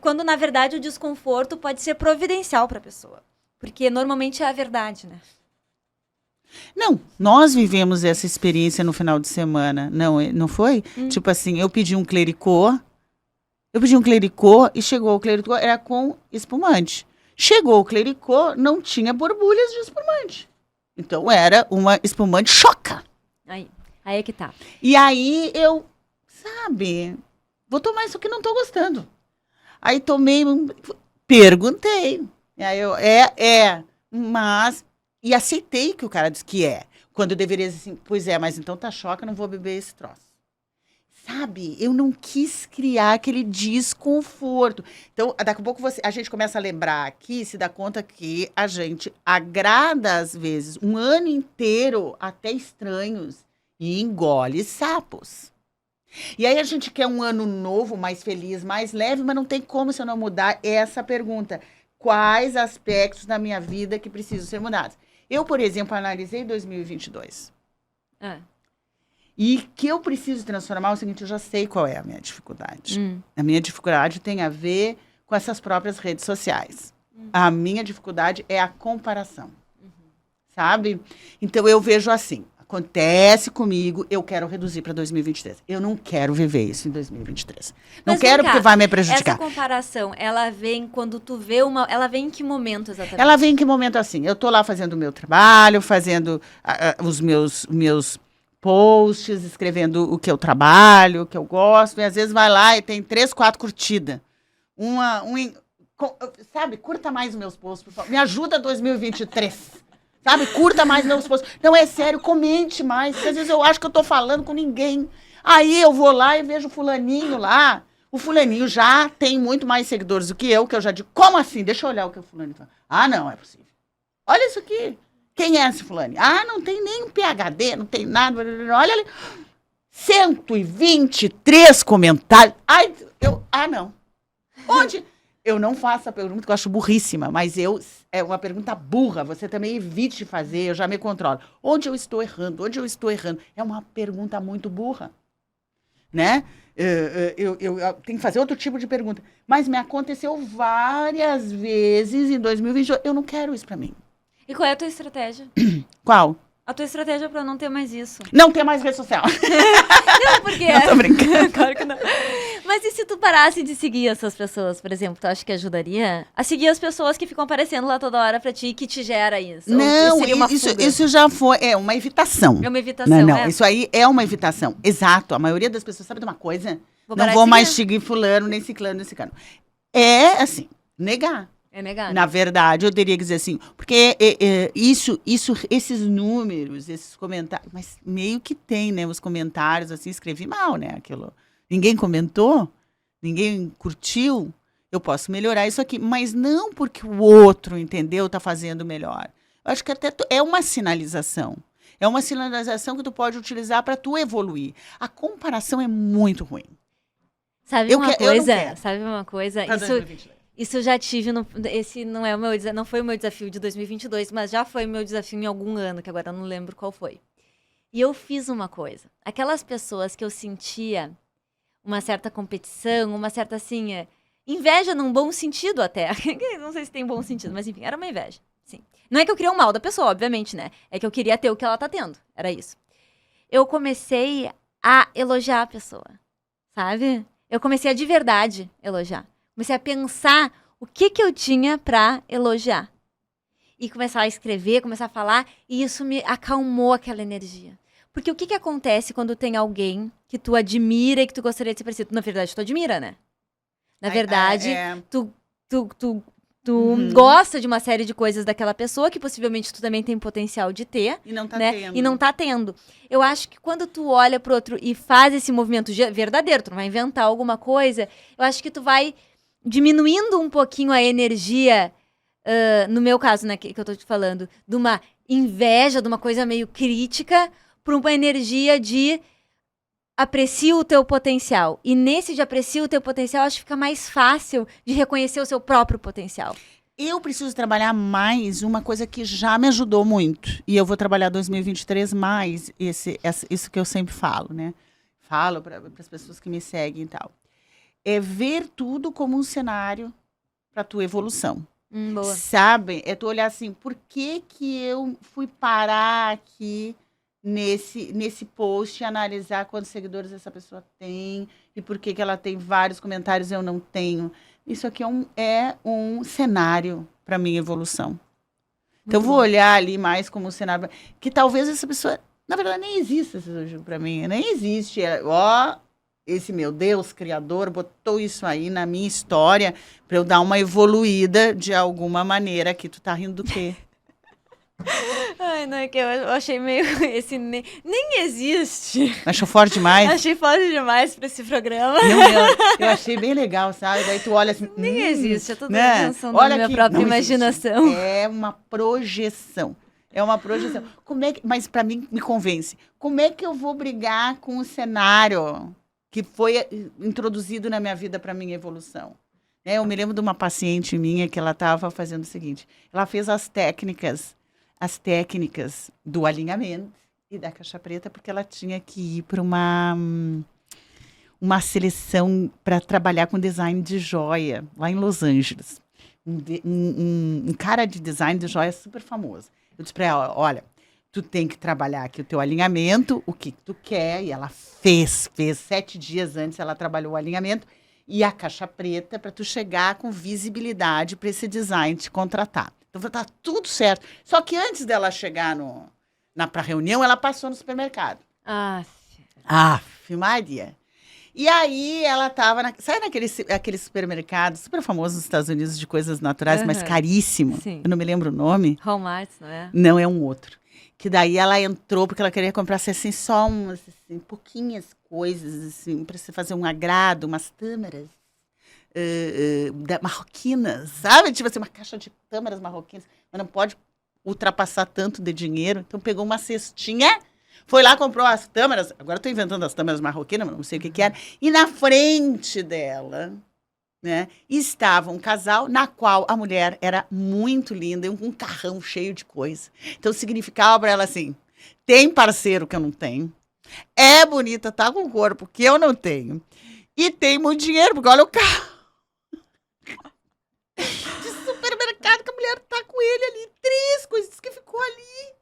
Speaker 1: quando, na verdade, o desconforto pode ser providencial pra pessoa. Porque normalmente é a verdade, né?
Speaker 2: Não, nós vivemos essa experiência no final de semana. Não foi? Tipo assim, eu pedi um clericô e chegou o clericô, era com espumante. Chegou o clericô, não tinha borbulhas de espumante. Então era uma espumante choca.
Speaker 1: Aí é que tá.
Speaker 2: E aí eu, vou tomar isso aqui, não tô gostando. Aí tomei, perguntei. E aí eu, mas... E aceitei que o cara disse que é. Quando eu deveria dizer assim, pois é, mas então tá choque, eu não vou beber esse troço. Eu não quis criar aquele desconforto. Então, daqui a pouco a gente começa a lembrar aqui, se dá conta que a gente agrada, às vezes, um ano inteiro, até estranhos, e engole sapos. E aí a gente quer um ano novo, mais feliz, mais leve, mas não tem como se eu não mudar essa pergunta. Quais aspectos da minha vida que precisam ser mudados? Eu, por exemplo, analisei 2022. E que eu preciso transformar é o seguinte, eu já sei qual é a minha dificuldade. A minha dificuldade tem a ver com essas próprias redes sociais. A minha dificuldade é a comparação. Sabe? Então, eu vejo assim, acontece comigo, eu quero reduzir para 2023. Eu não quero viver isso em 2023. Não quero porque vai me prejudicar.
Speaker 1: Essa comparação, ela vem quando tu vê ela vem em que momento exatamente?
Speaker 2: Ela vem em que momento assim? Eu tô lá fazendo o meu trabalho, fazendo os meus posts, escrevendo o que eu trabalho, o que eu gosto, e às vezes vai lá e tem 3, 4 curtidas. Curta mais os meus posts, por favor. Me ajuda 2023. Curta mais meus posts. Não, é sério, comente mais. Porque às vezes eu acho que eu tô falando com ninguém. Aí eu vou lá e vejo o fulaninho lá. O fulaninho já tem muito mais seguidores do que eu já digo, como assim? Deixa eu olhar o que o fulaninho fala. Não é possível. Olha isso aqui. Quem é esse fulano? Não tem nem um PhD, não tem nada. Olha ali. 123 comentários. Não. Onde? Eu não faço a pergunta que eu acho burríssima, mas é uma pergunta burra. Você também evite de fazer, eu já me controlo. Onde eu estou errando? É uma pergunta muito burra. né? Eu tenho que fazer outro tipo de pergunta. Mas me aconteceu várias vezes em 2022. Eu não quero isso pra mim.
Speaker 1: E qual é a tua estratégia?
Speaker 2: Qual?
Speaker 1: A tua estratégia pra não ter mais isso?
Speaker 2: Não ter mais rede social.
Speaker 1: Não, porque...
Speaker 2: Não, tô brincando.
Speaker 1: Claro que não. Mas e se tu parasse de seguir essas pessoas, por exemplo? Tu acha que ajudaria? A seguir as pessoas que ficam aparecendo lá toda hora pra ti e que te gera isso?
Speaker 2: Não,
Speaker 1: Ou seria uma fuga?
Speaker 2: isso já foi... É uma evitação.
Speaker 1: É uma evitação,
Speaker 2: Não,
Speaker 1: né?
Speaker 2: isso aí é uma evitação. Exato. A maioria das pessoas sabe de uma coisa?
Speaker 1: Vou
Speaker 2: Não
Speaker 1: parar
Speaker 2: vou
Speaker 1: de
Speaker 2: mais
Speaker 1: seguir.
Speaker 2: seguir fulano, nem ciclano, nem ciclano. É, assim, negar.
Speaker 1: É negar.
Speaker 2: Na verdade, eu teria que dizer assim, porque esses números, esses comentários, mas meio que tem, né, os comentários, assim, escrevi mal, né, aquilo. Ninguém comentou, ninguém curtiu, eu posso melhorar isso aqui, mas não porque o outro, entendeu, tá fazendo melhor. Eu acho que até é uma sinalização. É uma sinalização que tu pode utilizar para tu evoluir. A comparação é muito ruim.
Speaker 1: Sabe
Speaker 2: Eu
Speaker 1: uma
Speaker 2: que- eu não
Speaker 1: coisa?
Speaker 2: quero.
Speaker 1: Sabe uma coisa?
Speaker 2: Pra
Speaker 1: Isso
Speaker 2: 2022.
Speaker 1: eu já tive, esse não é o meu, não foi o meu desafio de 2022, mas já foi o meu desafio em algum ano, que agora eu não lembro qual foi. E eu fiz uma coisa. Aquelas pessoas que eu sentia uma certa competição, uma certa, assim, inveja num bom sentido até. Não sei se tem bom sentido, mas enfim, era uma inveja. Sim. Não é que eu queria o mal da pessoa, obviamente, né? É que eu queria ter o que ela tá tendo. Era isso. Eu comecei a elogiar a pessoa, sabe? Eu comecei a de verdade elogiar. Comecei a pensar o que eu tinha pra elogiar. E começar a escrever, começar a falar, e isso me acalmou aquela energia. Porque o que acontece quando tem alguém que tu admira e que tu gostaria de ser parecido? Na verdade, tu admira, né? Na verdade, tu gosta de uma série de coisas daquela pessoa que possivelmente tu também tem potencial de ter,
Speaker 2: E não tá
Speaker 1: né?
Speaker 2: tendo.
Speaker 1: E não tá tendo. Eu acho que quando tu olha pro outro e faz esse movimento verdadeiro, tu não vai inventar alguma coisa, eu acho que tu vai diminuindo um pouquinho a energia, no meu caso, né, que eu tô te falando, de uma inveja, de uma coisa meio crítica, para uma energia de aprecia o teu potencial. E nesse de aprecia o teu potencial, acho que fica mais fácil de reconhecer o seu próprio potencial.
Speaker 2: Eu preciso trabalhar mais uma coisa que já me ajudou muito. E eu vou trabalhar 2023 mais isso que eu sempre falo, né? Falo para as pessoas que me seguem e tal. É ver tudo como um cenário para tua evolução.
Speaker 1: Boa.
Speaker 2: Sabe? É tu olhar assim, por que eu fui parar aqui nesse post e analisar quantos seguidores essa pessoa tem e por que ela tem vários comentários e eu não tenho. Isso aqui é um cenário para minha evolução. Então, eu vou olhar ali mais como um cenário. Que talvez essa pessoa, na verdade, nem exista esse elogio para mim. Nem existe. Esse meu Deus, criador, botou isso aí na minha história para eu dar uma evoluída de alguma maneira. Aqui tu tá rindo do quê?
Speaker 1: Ai, não, é que eu achei meio... Esse nem existe.
Speaker 2: Achou forte demais?
Speaker 1: Achei forte demais pra esse programa.
Speaker 2: Eu achei bem legal, sabe? Daí tu olha assim...
Speaker 1: Nem existe, é tudo
Speaker 2: né?
Speaker 1: invenção da minha própria
Speaker 2: não
Speaker 1: imaginação.
Speaker 2: existe. É uma projeção. É uma projeção. Mas para mim, me convence. Como é que eu vou brigar com o cenário que foi introduzido na minha vida para minha evolução? Eu me lembro de uma paciente minha que ela estava fazendo o seguinte. Ela fez as técnicas do alinhamento e da caixa preta, porque ela tinha que ir para uma seleção para trabalhar com design de joia, lá em Los Angeles. Um cara de design de joia super famoso. Eu disse para ela, olha, tu tem que trabalhar aqui o teu alinhamento, o que tu quer, e ela fez 7 dias antes ela trabalhou o alinhamento, e a caixa preta para tu chegar com visibilidade para esse design te contratar. Então, tá tudo certo. Só que antes dela chegar pra reunião, ela passou no supermercado. Maria. E aí, ela tava... Sabe aquele supermercado super famoso nos Estados Unidos de coisas naturais, mas caríssimo?
Speaker 1: Sim.
Speaker 2: Eu não me lembro o nome.
Speaker 1: Walmart, não é?
Speaker 2: Não, é um outro. Que daí ela entrou porque ela queria comprar assim, só umas assim, pouquinhas coisas, assim, para você fazer um agrado, umas tâmaras. Marroquinas, sabe? Tipo assim, uma caixa de tâmaras marroquinas, mas não pode ultrapassar tanto de dinheiro. Então pegou uma cestinha, foi lá, comprou as tâmaras. Agora eu tô inventando as tâmaras marroquinas, mas não sei o que era. E na frente dela, né, estava um casal na qual a mulher era muito linda e um carrão cheio de coisa. Então significava para ela assim, tem parceiro que eu não tenho. É bonita, tá com corpo, que eu não tenho. E tem muito dinheiro, porque olha o carro de supermercado que a mulher tá com ele ali. 3 coisas que ficou ali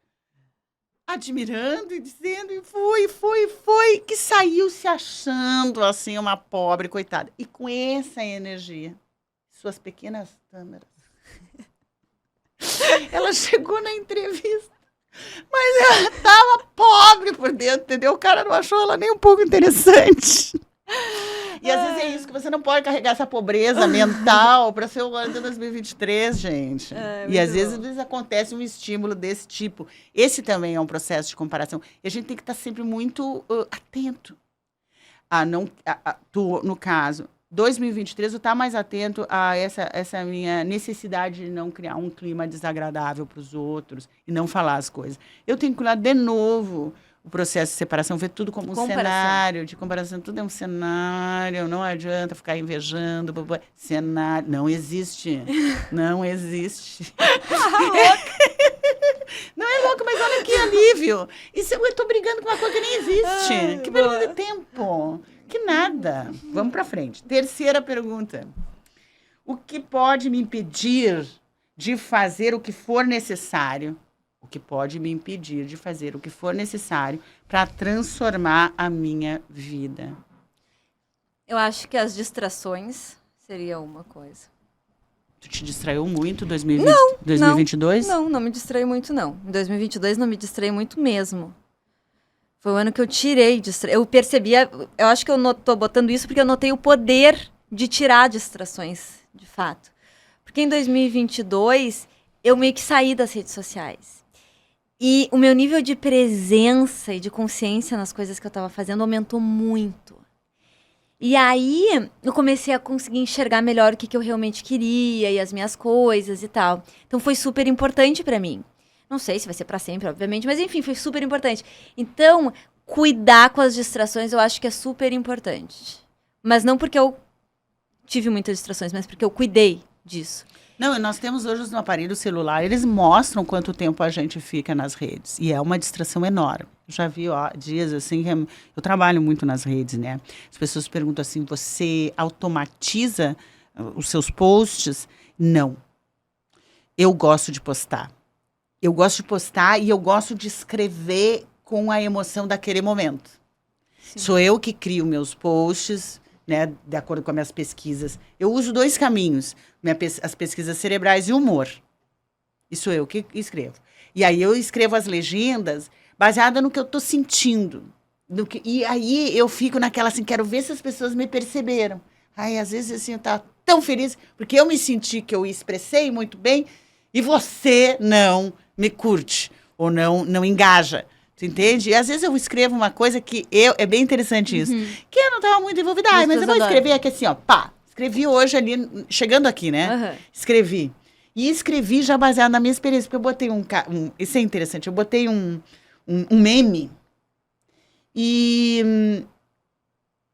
Speaker 2: admirando e dizendo, e foi, que saiu se achando assim uma pobre coitada. E com essa energia, suas pequenas câmeras, ela chegou na entrevista, mas ela tava pobre por dentro, entendeu? O cara não achou ela nem um pouco interessante. E às vezes é isso, que você não pode carregar essa pobreza mental para ser o ano de 2023, gente. E às vezes acontece um estímulo desse tipo. Esse também é um processo de comparação. E a gente tem que estar sempre muito atento. Tu, no caso, 2023, tu está mais atento a essa minha necessidade de não criar um clima desagradável para os outros e não falar as coisas. Eu tenho que olhar de novo o processo de separação, ver tudo como um cenário de comparação. Tudo é um cenário, não adianta ficar invejando. Cenário, não existe. Não existe. Não é louco, mas olha que alívio. Isso, eu estou brigando com uma coisa que nem existe. Que perda de tempo. Que nada. Vamos para frente. Terceira pergunta. O que pode me impedir de fazer o que for necessário? O que pode me impedir de fazer o que for necessário para transformar a minha vida?
Speaker 1: Eu acho que as distrações seria uma coisa.
Speaker 2: Tu te distraiu muito em 2022?
Speaker 1: Não me distraí muito, não. Em 2022 não me distraí muito mesmo. Foi o ano que eu tirei eu percebia, eu acho que eu tô botando isso porque eu notei o poder de tirar distrações, de fato. Porque em 2022 eu meio que saí das redes sociais. E o meu nível de presença e de consciência nas coisas que eu estava fazendo aumentou muito. E aí eu comecei a conseguir enxergar melhor o que eu realmente queria e as minhas coisas e tal. Então foi super importante para mim. Não sei se vai ser para sempre, obviamente, mas enfim, foi super importante. Então, cuidar com as distrações eu acho que é super importante. Mas não porque eu tive muitas distrações, mas porque eu cuidei disso.
Speaker 2: Não, e nós temos hoje no aparelho celular, eles mostram quanto tempo a gente fica nas redes. E é uma distração enorme. Eu já vi dias assim, que eu trabalho muito nas redes, né? As pessoas perguntam assim, você automatiza os seus posts? Não. Eu gosto de postar. Eu gosto de postar e eu gosto de escrever com a emoção daquele momento. Sim. Sou eu que crio meus posts, né, de acordo com as minhas pesquisas. Eu uso 2 caminhos, as pesquisas cerebrais e humor. Isso eu que escrevo. E aí eu escrevo as legendas baseada no que eu estou sentindo. E aí eu fico naquela assim, quero ver se as pessoas me perceberam. Ai, às vezes assim, eu estava tão feliz, porque eu me senti que eu expressei muito bem e você não me curte ou não engaja. Tu entende? E às vezes eu escrevo uma coisa que é bem interessante isso. Que eu não estava muito envolvida. Mas eu vou escrever aqui assim, ó. Pá, escrevi hoje ali, chegando aqui, né? Escrevi. E escrevi já baseado na minha experiência. Porque eu botei isso é interessante. Eu botei um meme. E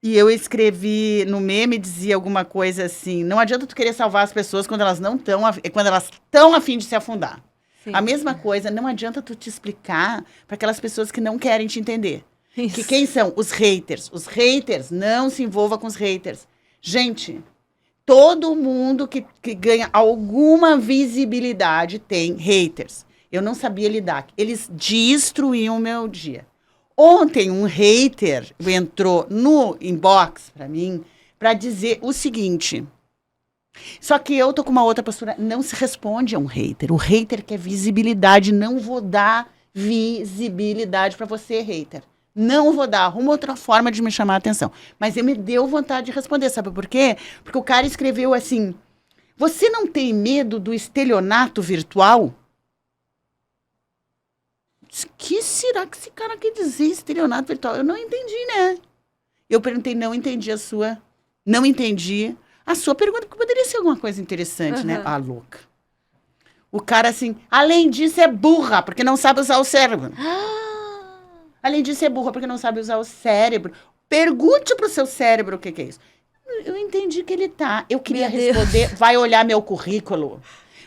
Speaker 2: eu escrevi no meme, dizia alguma coisa assim. Não adianta tu querer salvar as pessoas quando elas não estão, quando elas estão a fim de se afundar. Sim. A mesma coisa, não adianta tu te explicar para aquelas pessoas que não querem te entender. Isso. Que quem são? Os haters. Os haters, não se envolva com os haters. Gente, todo mundo que ganha alguma visibilidade tem haters. Eu não sabia lidar. Eles destruíam o meu dia. Ontem um hater entrou no inbox para mim para dizer o seguinte... Só que eu tô com uma outra postura. Não se responde a um hater. O hater quer visibilidade. Não vou dar visibilidade para você, hater. Não vou dar. Arruma outra forma de me chamar a atenção. Mas eu me deu vontade de responder. Sabe por quê? Porque o cara escreveu assim... Você não tem medo do estelionato virtual? Que será que esse cara quer dizer estelionato virtual? Eu não entendi, né? Eu perguntei, não entendi a sua... Não entendi... A sua pergunta, porque poderia ser alguma coisa interessante, né? Ah, louca. O cara, assim, além disso, é burra, porque não sabe usar o cérebro. Além disso, é burra, porque não sabe usar o cérebro. Pergunte pro seu cérebro o que é isso. Eu entendi que ele tá. Eu queria responder, vai olhar meu currículo.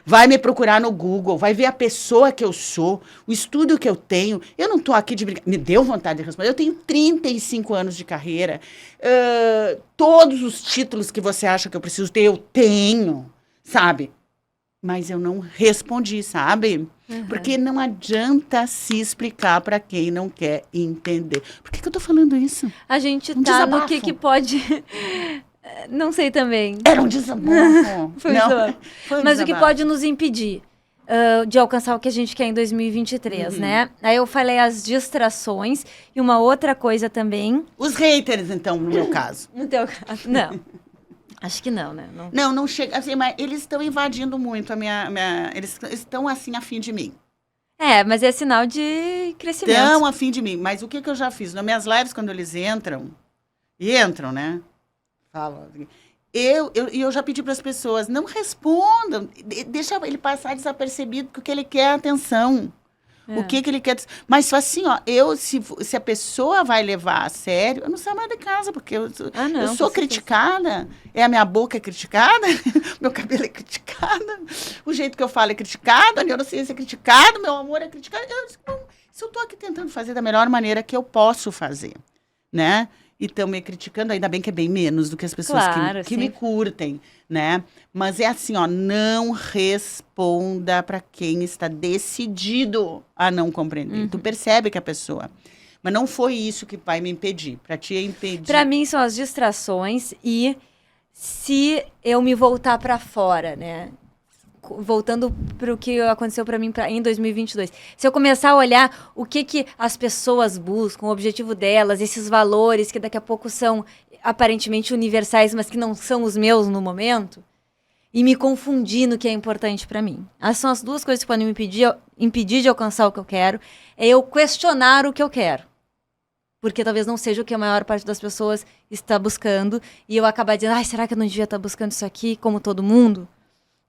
Speaker 2: vai me procurar no Google, vai ver a pessoa que eu sou, o estudo que eu tenho. Eu não estou aqui de brincadeira. Me deu vontade de responder. Eu tenho 35 anos de carreira. Todos os títulos que você acha que eu preciso ter, eu tenho, sabe? Mas eu não respondi, sabe? Porque não adianta se explicar para quem não quer entender. Por que eu tô falando isso?
Speaker 1: A gente
Speaker 2: Um
Speaker 1: tá no
Speaker 2: desabafo.
Speaker 1: que pode... Não sei também.
Speaker 2: Era um desabafo.
Speaker 1: Foi
Speaker 2: Não,
Speaker 1: desabafo.
Speaker 2: foi um
Speaker 1: Mas o que
Speaker 2: desabafo.
Speaker 1: pode nos impedir de alcançar o que a gente quer em 2023, né? Aí eu falei as distrações e uma outra coisa também.
Speaker 2: Os haters, então, no meu caso.
Speaker 1: No teu caso, não. Acho que não, né? Não.
Speaker 2: Não chega. Assim, mas eles estão invadindo muito a minha. Eles estão assim a fim de mim.
Speaker 1: É, mas é sinal de crescimento.
Speaker 2: Estão a fim de mim. Mas o que eu já fiz? Nas minhas lives, quando eles entram, né? Falam. Eu já pedi para as pessoas, não respondam. Deixa ele passar desapercebido, porque ele quer atenção. O que ele quer. Mas assim, ó, se a pessoa vai levar a sério, eu não saio mais de casa, porque eu sou criticada. É a minha boca é criticada, meu cabelo é criticado, o jeito que eu falo é criticado, a neurociência é criticada, meu amor é criticado. Eu estou aqui tentando fazer da melhor maneira que eu posso fazer, né? E estão me criticando, ainda bem que é bem menos do que as pessoas que me curtem, né? Mas é assim, ó, não responda para quem está decidido a não compreender. Tu percebe que a pessoa... Mas não foi isso que vai me impedir. Para ti é impedir.
Speaker 1: Para mim são as distrações e se eu me voltar para fora, né? Voltando para o que aconteceu para mim em 2022. Se eu começar a olhar o que as pessoas buscam, o objetivo delas, esses valores que daqui a pouco são aparentemente universais, mas que não são os meus no momento, e me confundir no que é importante para mim. Essas são as duas coisas que podem me impedir de alcançar o que eu quero, é eu questionar o que eu quero. Porque talvez não seja o que a maior parte das pessoas está buscando, e eu acabar dizendo, será que eu não devia estar buscando isso aqui como todo mundo?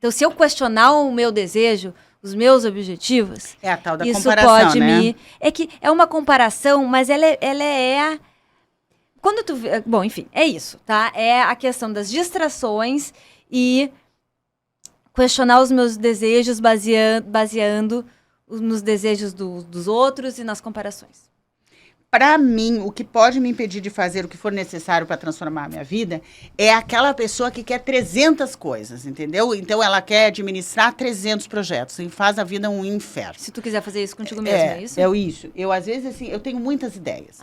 Speaker 1: Então, se eu questionar o meu desejo, os meus objetivos...
Speaker 2: É a tal da
Speaker 1: isso
Speaker 2: comparação,
Speaker 1: pode
Speaker 2: né?
Speaker 1: É que é uma comparação, mas ela é... Quando tu... Bom, enfim, é isso, tá? É a questão das distrações e questionar os meus desejos baseando nos desejos dos outros e nas comparações.
Speaker 2: Para mim, o que pode me impedir de fazer o que for necessário para transformar a minha vida é aquela pessoa que quer 300 coisas, entendeu? Então, ela quer administrar 300 projetos e faz a vida um inferno.
Speaker 1: Se tu quiser fazer isso contigo mesmo, é isso?
Speaker 2: É isso. Eu, às vezes, assim, eu tenho muitas ideias.
Speaker 1: Sim.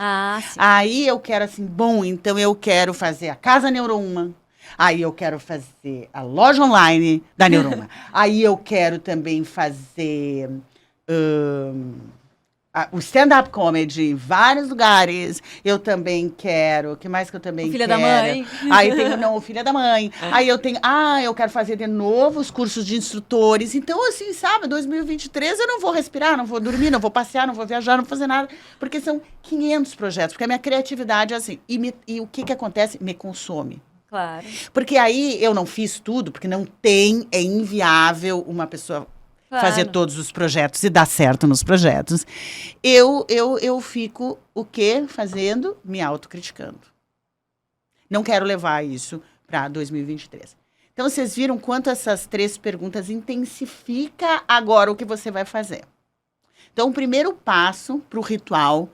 Speaker 2: Aí eu quero, assim, então eu quero fazer a Casa Neurohuman. Aí eu quero fazer a loja online da Neurohuman. Aí eu quero também fazer... o stand-up comedy em vários lugares. Eu também quero. O que mais que eu também quero?
Speaker 1: Filha da mãe.
Speaker 2: Aí tem o Filha da Mãe. Aí eu tenho. Eu quero fazer de novo os cursos de instrutores. Então, assim, sabe, 2023 eu não vou respirar, não vou dormir, não vou passear, não vou viajar, não vou fazer nada. Porque são 500 projetos. Porque a minha criatividade é assim. E o que acontece? Me consome.
Speaker 1: Claro.
Speaker 2: Porque aí eu não fiz tudo, porque não tem, é inviável uma pessoa fazer todos os projetos e dar certo nos projetos. Eu fico, o quê? Fazendo? Me autocriticando. Não quero levar isso para 2023. Então, vocês viram quanto essas 3 perguntas intensifica agora o que você vai fazer. Então, o primeiro passo para o ritual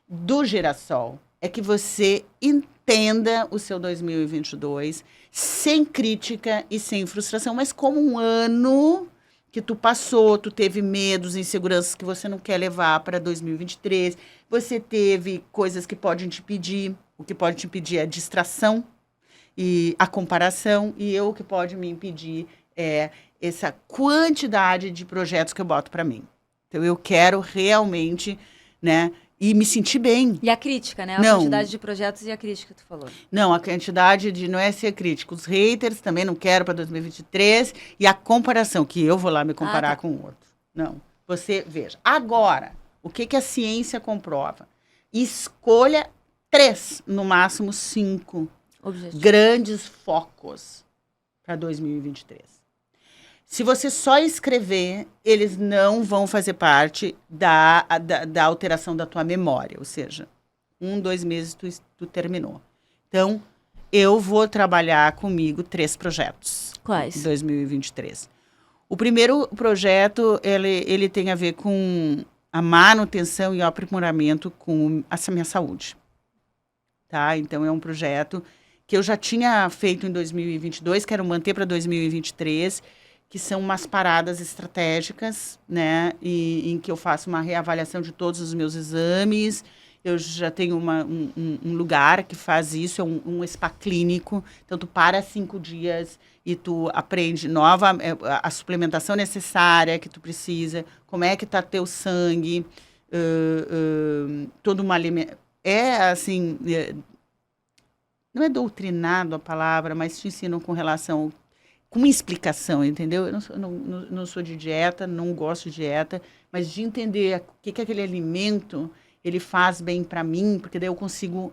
Speaker 2: do girassol é que você entenda o seu 2022 sem crítica e sem frustração, mas como um ano que tu passou, tu teve medos, inseguranças que você não quer levar para 2023, você teve coisas que podem te impedir, o que pode te impedir é a distração e a comparação, e o que pode me impedir é essa quantidade de projetos que eu boto para mim. Então, eu quero realmente, né, e me sentir bem.
Speaker 1: E a crítica, né? A quantidade de projetos e a crítica que tu falou.
Speaker 2: Não, a quantidade de... Não é ser crítico. Os haters também não quero para 2023. E a comparação, que eu vou lá me comparar com o outro. Não. Você, veja. Agora, o que a ciência comprova? Escolha 3, no máximo 5 grandes focos para 2023. Se você só escrever, eles não vão fazer parte da alteração da tua memória. Ou seja, 1, 2 meses tu terminou. Então, eu vou trabalhar comigo 3 projetos.
Speaker 1: Quais?
Speaker 2: Em 2023. O primeiro projeto, ele tem a ver com a manutenção e o aprimoramento com a minha saúde. Tá? Então, é um projeto que eu já tinha feito em 2022, quero manter para 2023, que são umas paradas estratégicas, né? Em que eu faço uma reavaliação de todos os meus exames. Eu já tenho um lugar que faz isso, é um spa clínico. Então, tu para 5 dias e tu aprende a suplementação necessária que tu precisa, como é que tá teu sangue, toda uma alimentação. Assim, não é doutrinado a palavra, mas te ensinam com relação, com uma explicação, entendeu? Eu não sou de dieta, não gosto de dieta, mas de entender o que aquele alimento ele faz bem para mim, porque daí eu consigo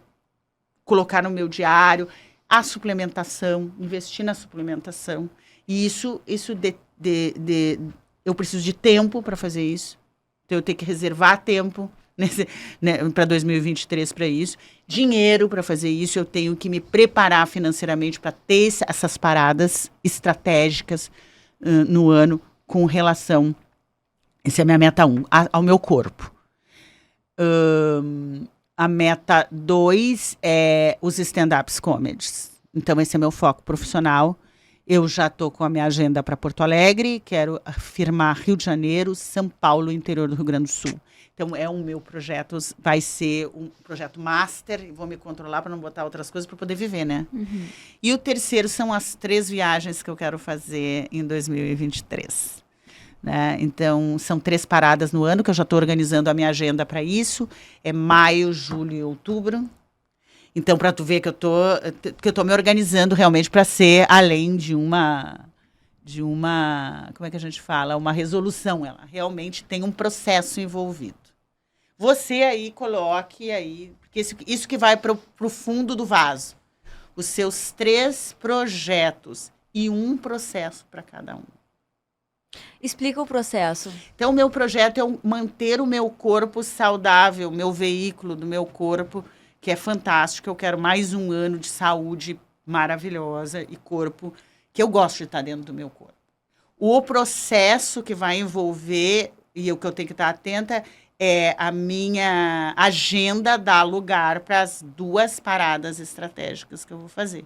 Speaker 2: colocar no meu diário a suplementação, investir na suplementação. E isso eu preciso de tempo para fazer isso. Então, eu tenho que reservar tempo para 2023 para isso. Dinheiro para fazer isso. Eu tenho que me preparar financeiramente para ter essas paradas estratégicas no ano com relação, essa é a minha meta 1, ao meu corpo. A meta 2 é os stand-ups comedies. Então, esse é meu foco profissional. Eu já estou com a minha agenda para Porto Alegre, quero firmar Rio de Janeiro, São Paulo, interior do Rio Grande do Sul. Então, é um meu projeto, vai ser um projeto master, e vou me controlar para não botar outras coisas para poder viver, né? Uhum. E o terceiro são as 3 viagens que eu quero fazer em 2023. Né? Então, são 3 paradas no ano, que eu já estou organizando a minha agenda para isso. É maio, julho e outubro. Então, para tu ver que eu tô me organizando realmente para ser além de uma, como é que a gente fala? Uma resolução. Ela realmente tem um processo envolvido. Você aí coloque aí, porque isso que vai pro fundo do vaso. Os seus 3 projetos e um processo para cada um.
Speaker 1: Explica o processo.
Speaker 2: Então, o meu projeto é manter o meu corpo saudável, meu veículo do meu corpo, que é fantástico. Eu quero mais um ano de saúde maravilhosa e corpo que eu gosto de estar dentro do meu corpo. O processo que vai envolver, e o que eu tenho que estar atenta, é a minha agenda dar lugar para as 2 paradas estratégicas que eu vou fazer.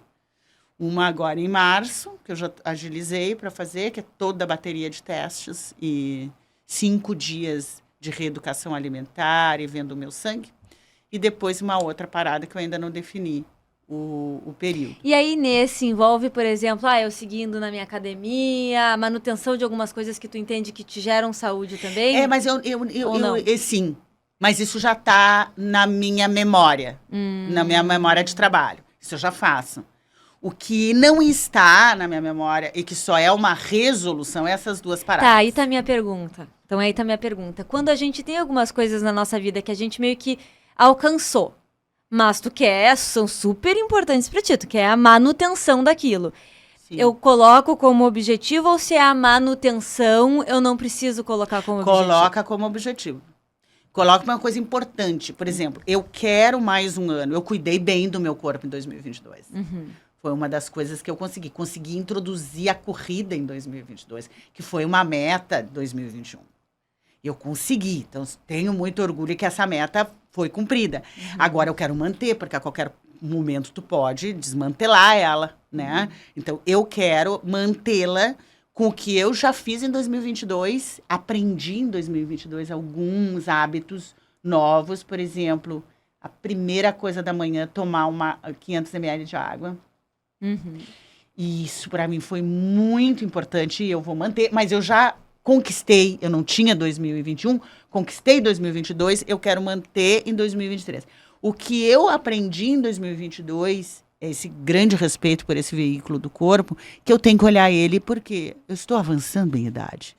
Speaker 2: Uma agora em março, que eu já agilizei para fazer, que é toda a bateria de testes e 5 dias de reeducação alimentar e vendo o meu sangue. E depois uma outra parada que eu ainda não defini o período.
Speaker 1: E aí nesse envolve, por exemplo, eu seguindo na minha academia, a manutenção de algumas coisas que tu entende que te geram saúde também?
Speaker 2: Mas sim. Mas isso já está na minha memória, na minha memória de trabalho. Isso eu já faço. O que não está na minha memória e que só é uma resolução é essas 2 paradas.
Speaker 1: Tá, aí tá a minha pergunta. Então, aí tá a minha pergunta. Quando a gente tem algumas coisas na nossa vida que a gente meio que alcançou, mas tu quer, são super importantes pra ti, tu quer a manutenção daquilo. Sim. Eu coloco como objetivo ou se é a manutenção, eu não preciso colocar como objetivo?
Speaker 2: Coloca como objetivo. Coloca uma coisa importante. Por exemplo, eu quero mais um ano. Eu cuidei bem do meu corpo em 2022. Uhum. Foi uma das coisas que eu consegui. Consegui introduzir a corrida em 2022, que foi uma meta de 2021. Eu consegui. Então, tenho muito orgulho que essa meta foi cumprida. Uhum. Agora, eu quero manter, porque a qualquer momento tu pode desmantelar ela, né? Uhum. Então, eu quero mantê-la com o que eu já fiz em 2022. Aprendi em 2022 alguns hábitos novos. Por exemplo, a primeira coisa da manhã, tomar 500 ml de água. Uhum. E isso para mim foi muito importante e eu vou manter, mas eu já conquistei, eu não tinha 2021, conquistei 2022, eu quero manter em 2023. O que eu aprendi em 2022 é esse grande respeito por esse veículo do corpo, que eu tenho que olhar ele porque eu estou avançando em idade.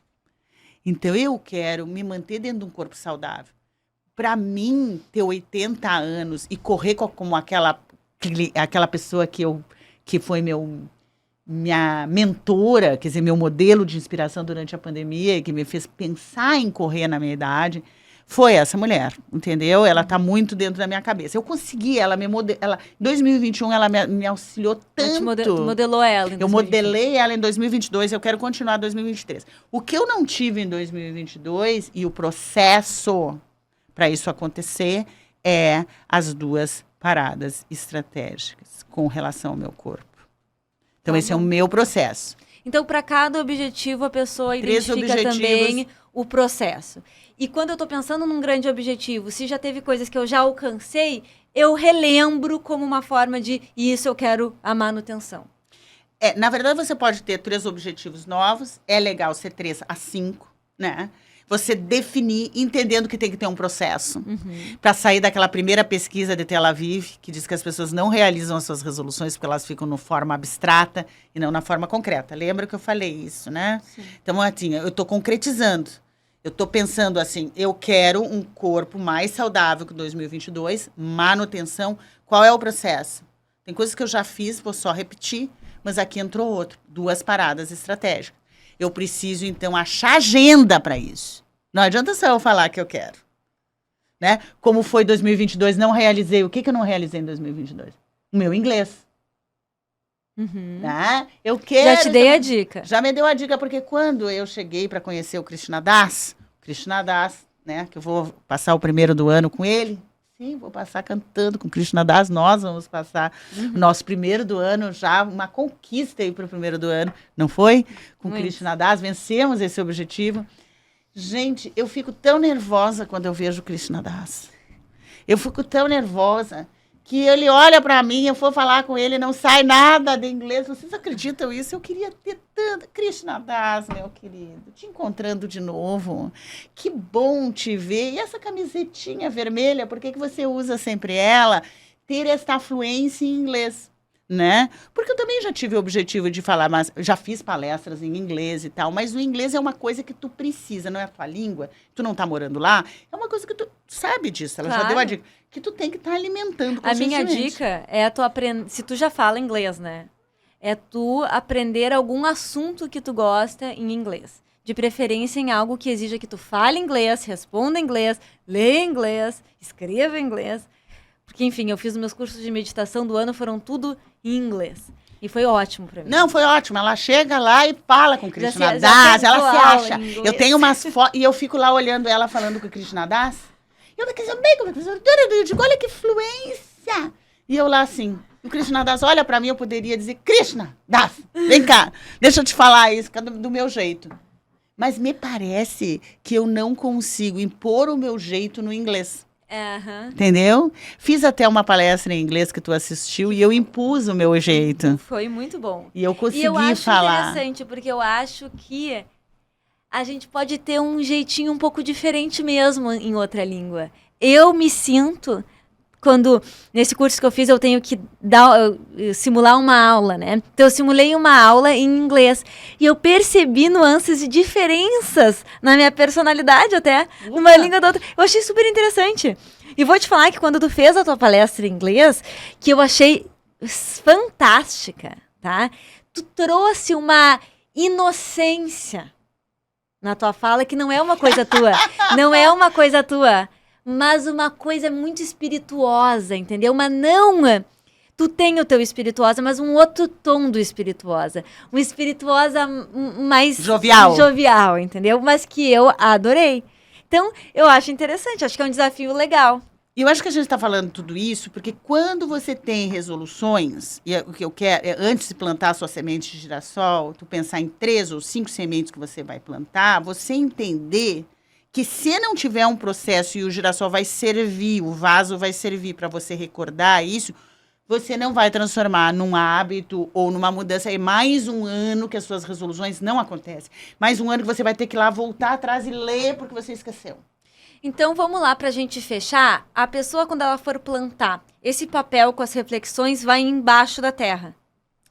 Speaker 2: Então eu quero me manter dentro de um corpo saudável. Para mim, ter 80 anos e correr como aquela pessoa que foi minha mentora, quer dizer, meu modelo de inspiração durante a pandemia, que me fez pensar em correr na minha idade, Foi essa mulher, entendeu? Ela tá muito dentro da minha cabeça. Eu consegui, ela em 2021 ela me auxiliou tanto.
Speaker 1: Tu modelou ela em 2021.
Speaker 2: Eu modelei ela em 2022, eu quero continuar em 2023. O que eu não tive em 2022 e o processo para isso acontecer é as 2 paradas estratégicas com relação ao meu corpo. Então, esse é o meu processo.
Speaker 1: Então, para cada objetivo, a pessoa
Speaker 2: 3
Speaker 1: identifica
Speaker 2: objetivos.
Speaker 1: também o processo. E quando eu estou pensando num grande objetivo, se já teve coisas que eu já alcancei, eu relembro como uma forma de isso eu quero a manutenção.
Speaker 2: Na verdade, você pode ter 3 objetivos novos. É legal ser 3 a 5, né? Você definir, entendendo que tem que ter um processo. Para sair daquela primeira pesquisa de Tel Aviv, que diz que as pessoas não realizam as suas resoluções porque elas ficam na forma abstrata e não na forma concreta. Lembra que eu falei isso, né? Sim. Então, assim, eu estou concretizando. Eu estou pensando assim, eu quero um corpo mais saudável que 2022, manutenção. Qual é o processo? Tem coisas que eu já fiz, vou só repetir, mas aqui entrou outro. 2 paradas estratégicas. Eu preciso, então, achar agenda para isso. Não adianta só eu falar que eu quero. Né? Como foi 2022, não realizei. O que eu não realizei em 2022? O meu inglês. Né? Eu quero...
Speaker 1: Já te dei a dica.
Speaker 2: Já me deu a dica, porque quando eu cheguei para conhecer o Krishna Das, né, que eu vou passar o primeiro do ano com ele, sim, vou passar cantando com Krishna Das, nós vamos passar o nosso primeiro do ano, já uma conquista aí para o primeiro do ano, não foi? Com Krishna Das, vencemos esse objetivo. Gente, eu fico tão nervosa quando eu vejo Krishna Das. Eu fico tão nervosa que ele olha para mim, eu for falar com ele, não sai nada de inglês. Vocês acreditam isso? Eu queria ter tanto... Krishna Das, meu querido, te encontrando de novo. Que bom te ver. E essa camisetinha vermelha, por que você usa sempre ela? Ter esta fluência em inglês, né? Porque eu também já tive o objetivo de falar, mas já fiz palestras em inglês e tal, mas o inglês é uma coisa que tu precisa, não é a tua língua, tu não tá morando lá, é uma coisa que tu sabe disso, ela já deu a dica, que tu tem que estar alimentando constantemente.
Speaker 1: A minha dica é tu aprender, se tu já fala inglês, né? É tu aprender algum assunto que tu gosta em inglês. De preferência em algo que exija que tu fale inglês, responda em inglês, leia inglês, escreva em inglês. Porque, enfim, eu fiz os meus cursos de meditação do ano, foram tudo em inglês. E foi ótimo pra mim.
Speaker 2: Não, foi ótimo. Ela chega lá e fala com o Krishna Das, ela se acha. Eu tenho umas fotos, e eu fico lá olhando ela falando com o Krishna Das. Eu digo, olha que fluência. E eu lá assim, o Krishna Das olha pra mim, eu poderia dizer, Krishna Das, vem cá, deixa eu te falar isso, do meu jeito. Mas me parece que eu não consigo impor o meu jeito no inglês. Entendeu? Fiz até uma palestra em inglês que tu assistiu e eu impus o meu jeito.
Speaker 1: Foi muito bom.
Speaker 2: E eu consegui falar.
Speaker 1: E eu acho interessante, porque eu acho que a gente pode ter um jeitinho um pouco diferente mesmo em outra língua. Eu me sinto... Quando, nesse curso que eu fiz, eu tenho que simular uma aula, né? Então, eu simulei uma aula em inglês. E eu percebi nuances e diferenças na minha personalidade até, numa língua da outra. Eu achei super interessante. E vou te falar que quando tu fez a tua palestra em inglês, que eu achei fantástica, tá? Tu trouxe uma inocência na tua fala que não é uma coisa tua. Não é uma coisa tua. Mas uma coisa muito espirituosa, entendeu? Mas não... Tu tem o teu espirituosa, mas um outro tom do espirituosa. Um espirituosa mais... Jovial, entendeu? Mas que eu adorei. Então, eu acho interessante. Acho que é um desafio legal.
Speaker 2: E eu acho que a gente está falando tudo isso porque quando você tem resoluções, e o que eu quero, antes de plantar a sua semente de girassol, tu pensar em 3 ou 5 sementes que você vai plantar, você entender... que se não tiver um processo e o girassol vai servir, o vaso vai servir para você recordar isso, você não vai transformar num hábito ou numa mudança. É mais um ano que as suas resoluções não acontecem. Mais um ano que você vai ter que ir lá voltar atrás e ler porque você esqueceu.
Speaker 1: Então, vamos lá para a gente fechar. A pessoa, quando ela for plantar, esse papel com as reflexões vai embaixo da terra.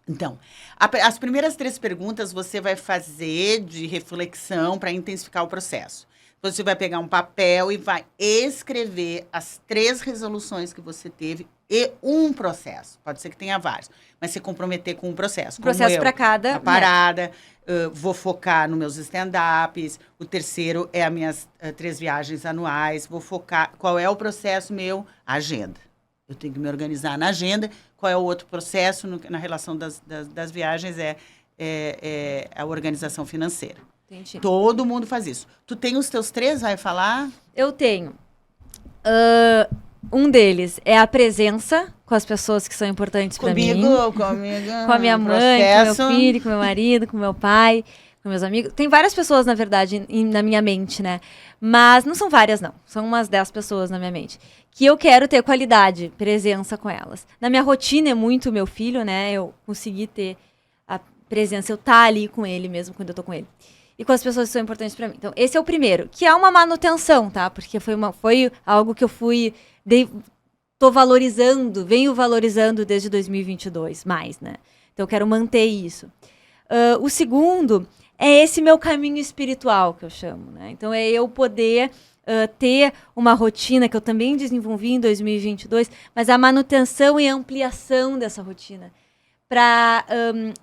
Speaker 2: Então, as primeiras 3 perguntas você vai fazer de reflexão para intensificar o processo. Você vai pegar um papel e vai escrever as 3 resoluções que você teve e um processo. Pode ser que tenha vários, mas se comprometer com um processo.
Speaker 1: Um processo para cada
Speaker 2: a parada, vou focar nos meus stand-ups. O terceiro é as minhas 3 viagens anuais. Vou focar. Qual é o processo meu? Agenda. Eu tenho que me organizar na agenda. Qual é o outro processo na relação das viagens? É a organização financeira.
Speaker 1: Entendi.
Speaker 2: Todo mundo faz isso. Tu tem os teus 3, vai falar?
Speaker 1: Eu tenho. Um deles é a presença com as pessoas que são importantes para mim.
Speaker 2: Comigo.
Speaker 1: Com a minha mãe, com meu filho, com meu marido, com meu pai, com meus amigos. Tem várias pessoas, na verdade, na minha mente, né? Mas não são várias, não. São umas 10 pessoas na minha mente. Que eu quero ter qualidade, presença com elas. Na minha rotina é muito meu filho, né? Eu consegui ter a presença, eu estar ali com ele mesmo quando eu tô com ele. E com as pessoas que são importantes para mim. Então, esse é o primeiro, que é uma manutenção, tá? Porque foi algo que eu tô valorizando, venho valorizando desde 2022, mais, né? Então, eu quero manter isso. O segundo é esse meu caminho espiritual, que eu chamo, né? Então, é eu poder ter uma rotina que eu também desenvolvi em 2022, mas a manutenção e ampliação dessa rotina para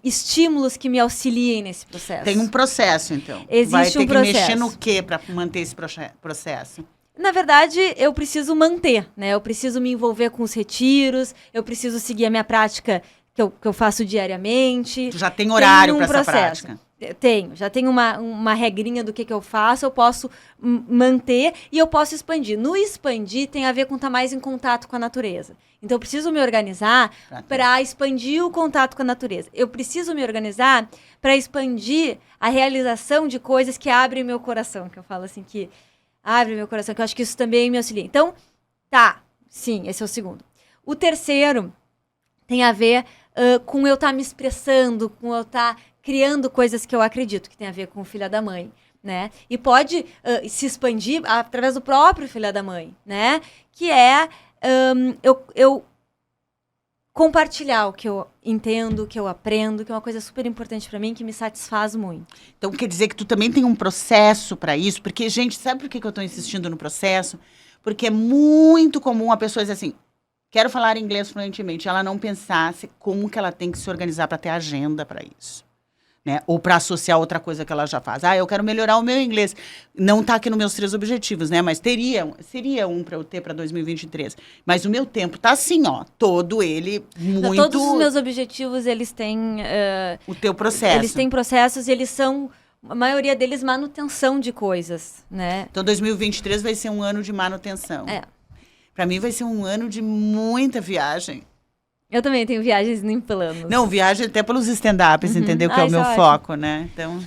Speaker 1: estímulos que me auxiliem nesse processo.
Speaker 2: Tem um processo, então.
Speaker 1: Existe
Speaker 2: vai ter
Speaker 1: um processo.
Speaker 2: Que mexer no quê para manter esse processo?
Speaker 1: Na verdade, eu preciso manter, né? Eu preciso me envolver com os retiros, eu preciso seguir a minha prática que eu faço diariamente.
Speaker 2: Tu já tem horário para essa
Speaker 1: processo.
Speaker 2: prática?
Speaker 1: Tenho, já tenho uma regrinha do que eu faço, eu posso manter e eu posso expandir. No expandir tem a ver com estar mais em contato com a natureza. Então eu preciso me organizar para expandir o contato com a natureza. Eu preciso me organizar para expandir a realização de coisas que abrem meu coração, que eu falo assim, que abre meu coração, que eu acho que isso também me auxilia. Então, sim, esse é o segundo. O terceiro tem a ver com eu estar me expressando, com eu estar criando coisas que eu acredito, que tem a ver com o Filha da Mãe, né? E pode se expandir através do próprio Filha da Mãe, né? Que é eu compartilhar o que eu entendo, o que eu aprendo, que é uma coisa super importante para mim, que me satisfaz muito.
Speaker 2: Então, quer dizer que tu também tem um processo para isso? Porque, gente, sabe por que eu estou insistindo no processo? Porque é muito comum a pessoa dizer assim, quero falar inglês fluentemente, ela não pensasse como que ela tem que se organizar para ter agenda para isso. Né? Ou para associar outra coisa que ela já faz. Eu quero melhorar o meu inglês. Não está aqui nos meus 3 objetivos, né? Mas seria um para eu ter para 2023. Mas o meu tempo está assim, ó. Todo ele muito...
Speaker 1: Todos os meus objetivos, eles têm...
Speaker 2: o teu processo.
Speaker 1: Eles têm processos e eles são, a maioria deles, manutenção de coisas, né?
Speaker 2: Então, 2023 vai ser um ano de manutenção. Para mim, vai ser um ano de muita viagem.
Speaker 1: Eu também tenho viagens em plano.
Speaker 2: Não, viagem até pelos stand-ups, entendeu? Que é o meu foco, né? Então,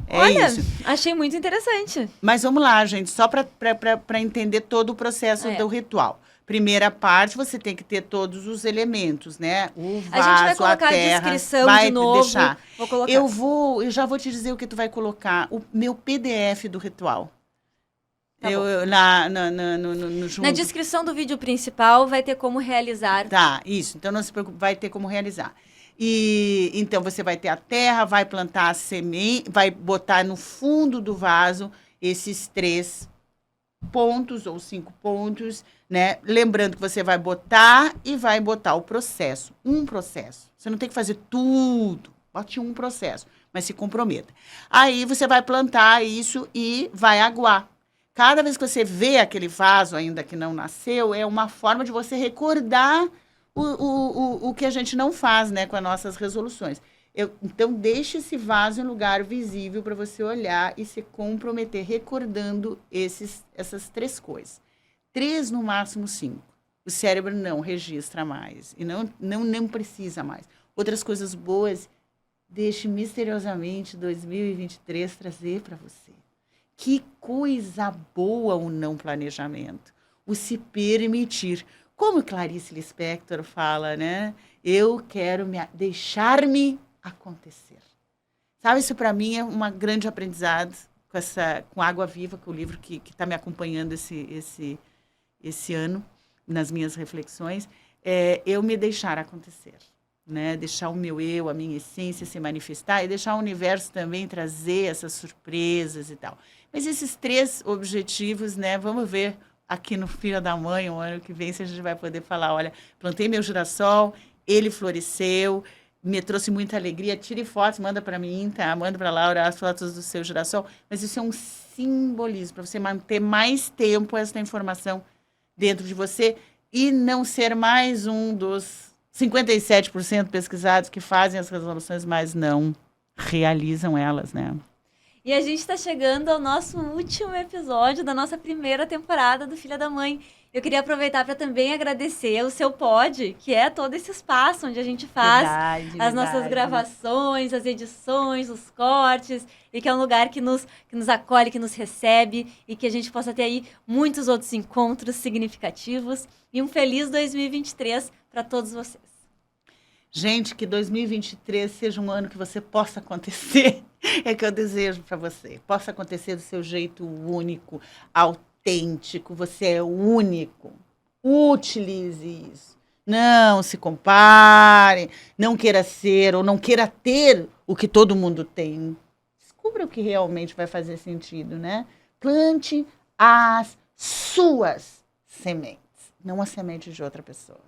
Speaker 1: Olha,
Speaker 2: isso.
Speaker 1: Achei muito interessante.
Speaker 2: Mas vamos lá, gente, só para entender todo o processo do ritual. Primeira parte, você tem que ter todos os elementos, né? O vaso,
Speaker 1: a gente vai colocar
Speaker 2: a terra,
Speaker 1: a descrição de novo.
Speaker 2: Deixar.
Speaker 1: Vou colocar.
Speaker 2: Eu já vou te dizer o que tu vai colocar. O meu PDF do ritual.
Speaker 1: Tá
Speaker 2: Na
Speaker 1: descrição do vídeo principal vai ter como realizar.
Speaker 2: Tá, isso. Então não se preocupe, vai ter como realizar. E então você vai ter a terra, vai plantar a semente, vai botar no fundo do vaso esses 3 pontos ou 5 pontos, né? Lembrando que você vai botar o processo. Um processo. Você não tem que fazer tudo. Bote um processo, mas se comprometa. Aí você vai plantar isso e vai aguar. Cada vez que você vê aquele vaso ainda que não nasceu, é uma forma de você recordar o que a gente não faz, né, com as nossas resoluções. Então, deixe esse vaso em lugar visível para você olhar e se comprometer, recordando essas 3 coisas. 3, no máximo 5. O cérebro não registra mais e não precisa mais. Outras coisas boas, deixe misteriosamente 2023 trazer para você. Que coisa boa o não planejamento, o se permitir. Como Clarice Lispector fala, né? Eu quero deixar-me acontecer. Sabe, isso para mim é uma grande aprendizado com Água Viva, que é o livro que está me acompanhando esse ano, nas minhas reflexões. Eu me deixar acontecer. né? Deixar o meu eu, a minha essência se manifestar e deixar o universo também trazer essas surpresas e tal. Mas esses 3 objetivos, né? Vamos ver aqui no Filha da Mãe, o ano que vem, se a gente vai poder falar, olha, plantei meu girassol, ele floresceu, me trouxe muita alegria. Tire fotos, manda para mim, tá? Manda para Laura as fotos do seu girassol. Mas isso é um simbolismo para você manter mais tempo essa informação dentro de você e não ser mais um dos 57% pesquisados que fazem as resoluções, mas não realizam elas, né?
Speaker 1: E a gente está chegando ao nosso último episódio da nossa primeira temporada do Filha da Mãe. Eu queria aproveitar para também agradecer o Seu Pod, que é todo esse espaço onde a gente faz as nossas gravações, as edições, os cortes, e que é um lugar que nos acolhe, que nos recebe, e que a gente possa ter aí muitos outros encontros significativos. E um feliz 2023 para todos vocês.
Speaker 2: Gente, que 2023 seja um ano que você possa acontecer. É que eu desejo para você. Possa acontecer do seu jeito único, autêntico. Você é único. Utilize isso. Não se compare. Não queira ser ou não queira ter o que todo mundo tem. Descubra o que realmente vai fazer sentido, né? Plante as suas sementes, não as sementes de outra pessoa.